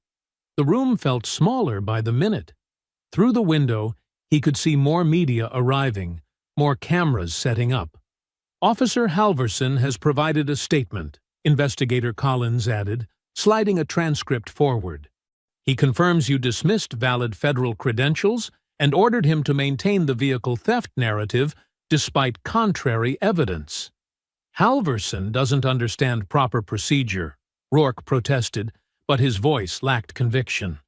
The room felt smaller by the minute. Through the window, he could see more media arriving, more cameras setting up. "Officer Halverson has provided a statement," Investigator Collins added, sliding a transcript forward. "He confirms you dismissed valid federal credentials and ordered him to maintain the vehicle theft narrative despite contrary evidence." "Halverson doesn't understand proper procedure," Rourke protested, but his voice lacked conviction.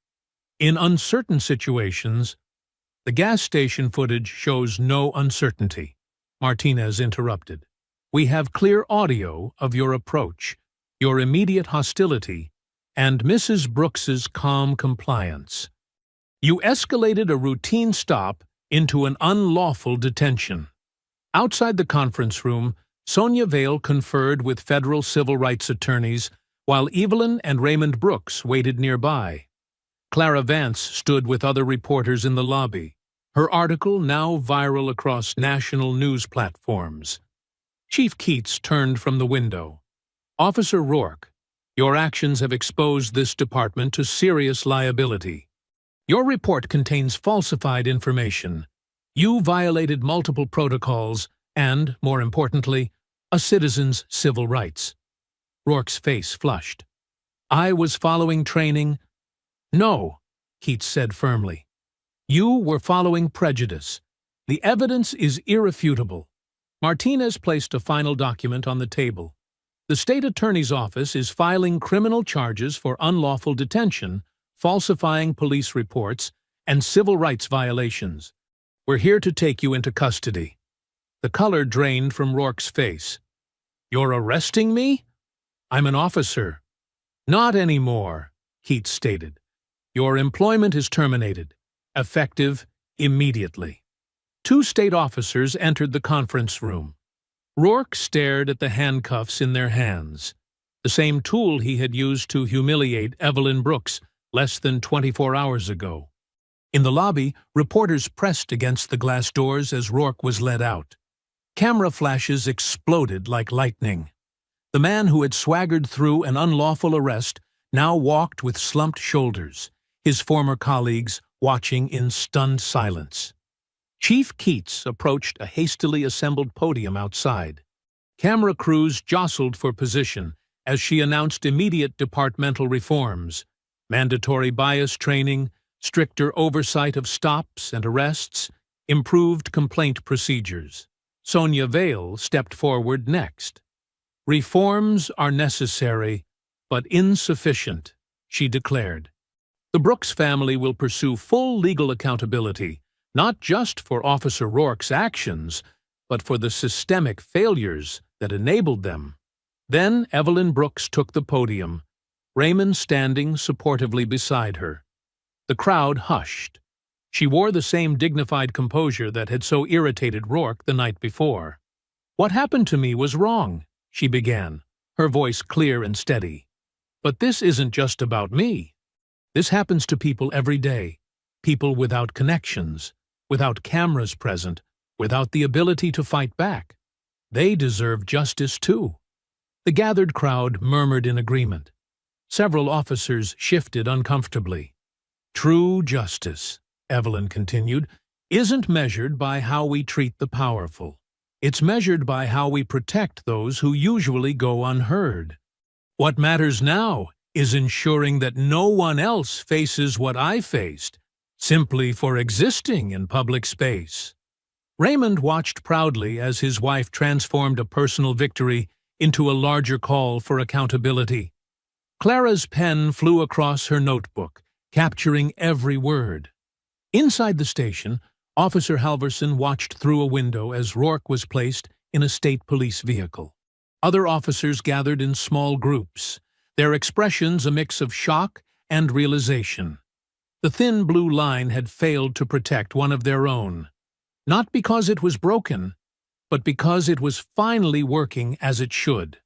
"In uncertain situations—" "The gas station footage shows no uncertainty," Martinez interrupted. "We have clear audio of your approach, your immediate hostility, and Mrs. Brooks's calm compliance. You escalated a routine stop into an unlawful detention." Outside the conference room, Sonia Vale conferred with federal civil rights attorneys, while Evelyn and Raymond Brooks waited nearby. Clara Vance stood with other reporters in the lobby, her article now viral across national news platforms. Chief Keats turned from the window. Officer Rourke, your actions have exposed this department to serious liability. Your report contains falsified information. You violated multiple protocols and, more importantly, a citizen's civil rights. Rourke's face flushed. I was following training. No, Keats said firmly. You were following prejudice. The evidence is irrefutable. Martinez placed a final document on the table. The state attorney's office is filing criminal charges for unlawful detention, falsifying police reports, and civil rights violations. We're here to take you into custody. The color drained from Rourke's face. You're arresting me? I'm an officer. Not anymore, Keats stated. Your employment is terminated, effective immediately. Two state officers entered the conference room. Rourke stared at the handcuffs in their hands, the same tool he had used to humiliate Evelyn Brooks less than 24 hours ago. In the lobby, reporters pressed against the glass doors as Rourke was led out. Camera flashes exploded like lightning. The man who had swaggered through an unlawful arrest now walked with slumped shoulders, his former colleagues watching in stunned silence. Chief Keats approached a hastily assembled podium outside. Camera crews jostled for position as she announced immediate departmental reforms, mandatory bias training, stricter oversight of stops and arrests, improved complaint procedures. Sonia Vale stepped forward next. Reforms are necessary, but insufficient, she declared. The Brooks family will pursue full legal accountability, not just for Officer Rourke's actions, but for the systemic failures that enabled them. Then Evelyn Brooks took the podium, Raymond standing supportively beside her. The crowd hushed. She wore the same dignified composure that had so irritated Rourke the night before. What happened to me was wrong, she began, her voice clear and steady. But this isn't just about me. This happens to people every day, people without connections, without cameras present, without the ability to fight back. They deserve justice too. The gathered crowd murmured in agreement. Several officers shifted uncomfortably. True justice, Evelyn continued, isn't measured by how we treat the powerful. It's measured by how we protect those who usually go unheard. What matters now is ensuring that no one else faces what I faced, simply for existing in public space. Raymond watched proudly as his wife transformed a personal victory into a larger call for accountability. Clara's pen flew across her notebook, capturing every word. Inside the station, Officer Halverson watched through a window as Rourke was placed in a state police vehicle. Other officers gathered in small groups, their expressions a mix of shock and realization. The thin blue line had failed to protect one of their own, not because it was broken, but because it was finally working as it should.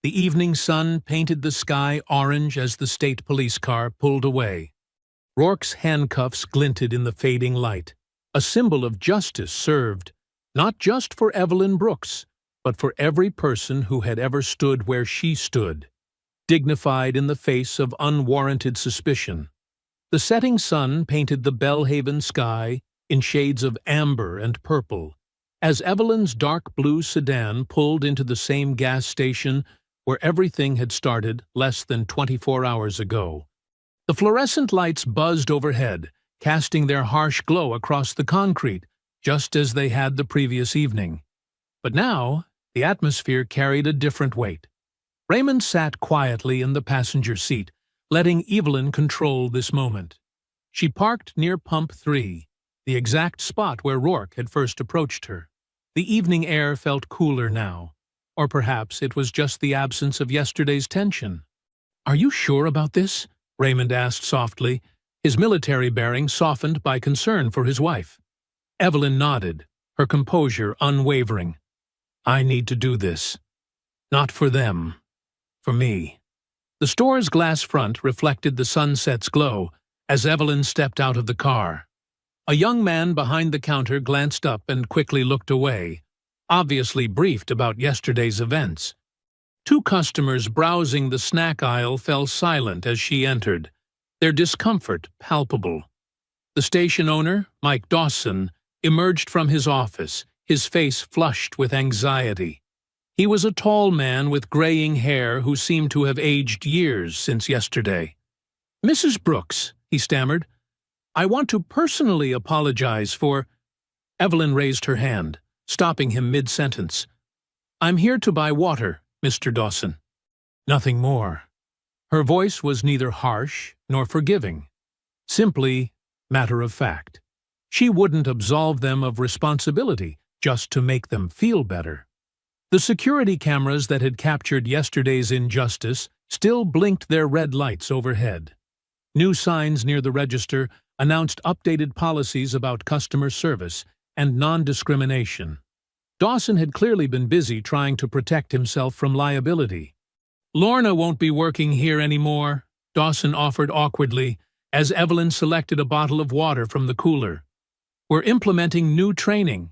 The evening sun painted the sky orange as the state police car pulled away. Rourke's handcuffs glinted in the fading light, a symbol of justice served, not just for Evelyn Brooks, but for every person who had ever stood where she stood, dignified in the face of unwarranted suspicion. The setting sun painted the Belhaven sky in shades of amber and purple, as Evelyn's dark blue sedan pulled into the same gas station where everything had started less than 24 hours ago. The fluorescent lights buzzed overhead, casting their harsh glow across the concrete, just as they had the previous evening. But now, the atmosphere carried a different weight. Raymond sat quietly in the passenger seat, letting Evelyn control this moment. She parked near Pump 3, the exact spot where Rourke had first approached her. The evening air felt cooler now, or perhaps it was just the absence of yesterday's tension. "Are you sure about this?" Raymond asked softly, his military bearing softened by concern for his wife. Evelyn nodded, her composure unwavering. "I need to do this. Not for them. For me." The store's glass front reflected the sunset's glow as Evelyn stepped out of the car. A young man behind the counter glanced up and quickly looked away, obviously briefed about yesterday's events. Two customers browsing the snack aisle fell silent as she entered, their discomfort palpable. The station owner, Mike Dawson, emerged from his office, his face flushed with anxiety. He was a tall man with graying hair who seemed to have aged years since yesterday. "Mrs. Brooks," he stammered, "I want to personally apologize for—" Evelyn raised her hand, stopping him mid-sentence. "I'm here to buy water, Mr. Dawson." Nothing more. Her voice was neither harsh nor forgiving, simply matter of fact. She wouldn't absolve them of responsibility just to make them feel better. The security cameras that had captured yesterday's injustice still blinked their red lights overhead. New signs near the register announced updated policies about customer service and non-discrimination. Dawson had clearly been busy trying to protect himself from liability. "Lorna won't be working here anymore," Dawson offered awkwardly, as Evelyn selected a bottle of water from the cooler. "We're implementing new training."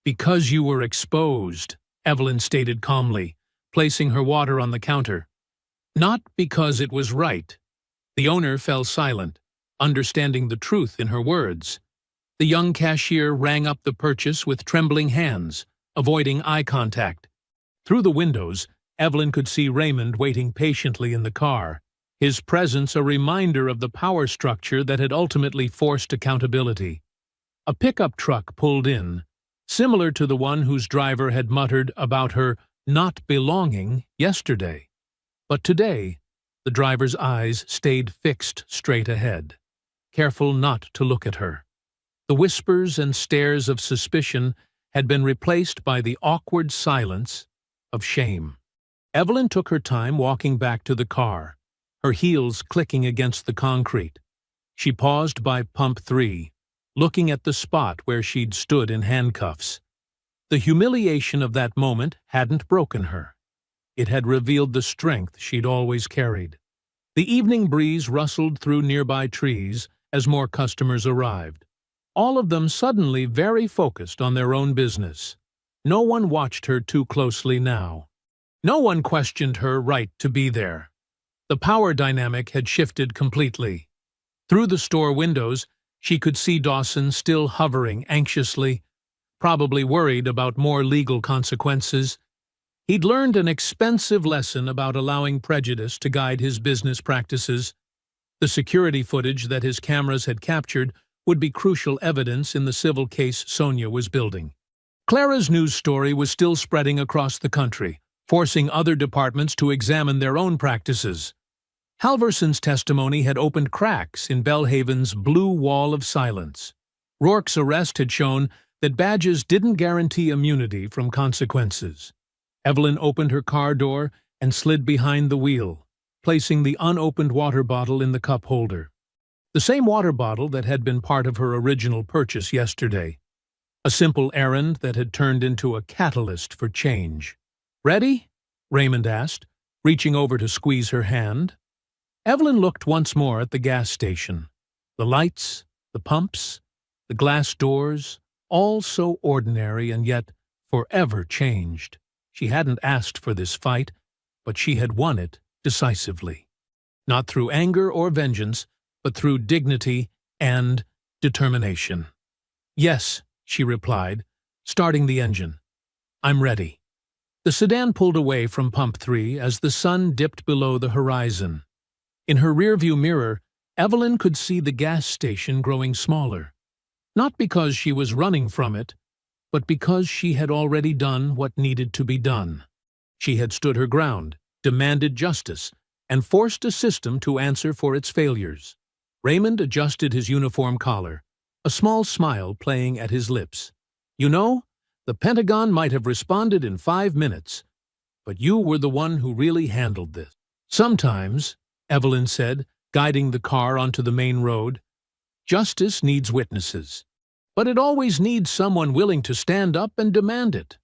"Because you were exposed," Evelyn stated calmly, placing her water on the counter. "Not because it was right." The owner fell silent, understanding the truth in her words. The young cashier rang up the purchase with trembling hands, avoiding eye contact. Through the windows, Evelyn could see Raymond waiting patiently in the car, his presence a reminder of the power structure that had ultimately forced accountability. A pickup truck pulled in, similar to the one whose driver had muttered about her not belonging yesterday. But today, the driver's eyes stayed fixed straight ahead, careful not to look at her. The whispers and stares of suspicion had been replaced by the awkward silence of shame. Evelyn took her time walking back to the car, her heels clicking against the concrete. She paused by pump 3, looking at the spot where she'd stood in handcuffs. The humiliation of that moment hadn't broken her. It had revealed the strength she'd always carried. The evening breeze rustled through nearby trees as more customers arrived, all of them suddenly very focused on their own business. No one watched her too closely now. No one questioned her right to be there. The power dynamic had shifted completely. Through the store windows, she could see Dawson still hovering anxiously, probably worried about more legal consequences. He'd learned an expensive lesson about allowing prejudice to guide his business practices. The security footage that his cameras had captured would be crucial evidence in the civil case Sonia was building. Clara's news story was still spreading across the country, forcing other departments to examine their own practices. Halverson's testimony had opened cracks in Belhaven's blue wall of silence. Rourke's arrest had shown that badges didn't guarantee immunity from consequences. Evelyn opened her car door and slid behind the wheel, placing the unopened water bottle in the cup holder. The same water bottle that had been part of her original purchase yesterday. A simple errand that had turned into a catalyst for change. "Ready?" Raymond asked, reaching over to squeeze her hand. Evelyn looked once more at the gas station. The lights, the pumps, the glass doors, all so ordinary and yet forever changed. She hadn't asked for this fight, but she had won it decisively. Not through anger or vengeance, but through dignity and determination. "Yes," she replied, starting the engine. "I'm ready." The sedan pulled away from pump 3 as the sun dipped below the horizon. In her rearview mirror, Evelyn could see the gas station growing smaller. Not because she was running from it, but because she had already done what needed to be done. She had stood her ground, demanded justice, and forced a system to answer for its failures. Raymond adjusted his uniform collar, a small smile playing at his lips. "You know, the Pentagon might have responded in 5 minutes, but you were the one who really handled this." "Sometimes," Evelyn said, guiding the car onto the main road, "justice needs witnesses. But it always needs someone willing to stand up and demand it."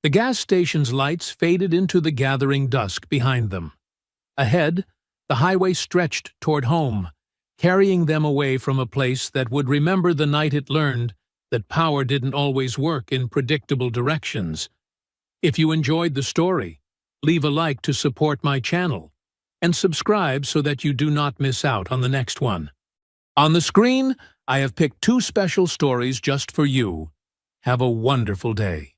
The gas station's lights faded into the gathering dusk behind them. Ahead, the highway stretched toward home, carrying them away from a place that would remember the night it learned that power didn't always work in predictable directions. If you enjoyed the story, leave a like to support my channel, and subscribe so that you do not miss out on the next one. On the screen, I have picked 2 special stories just for you. Have a wonderful day.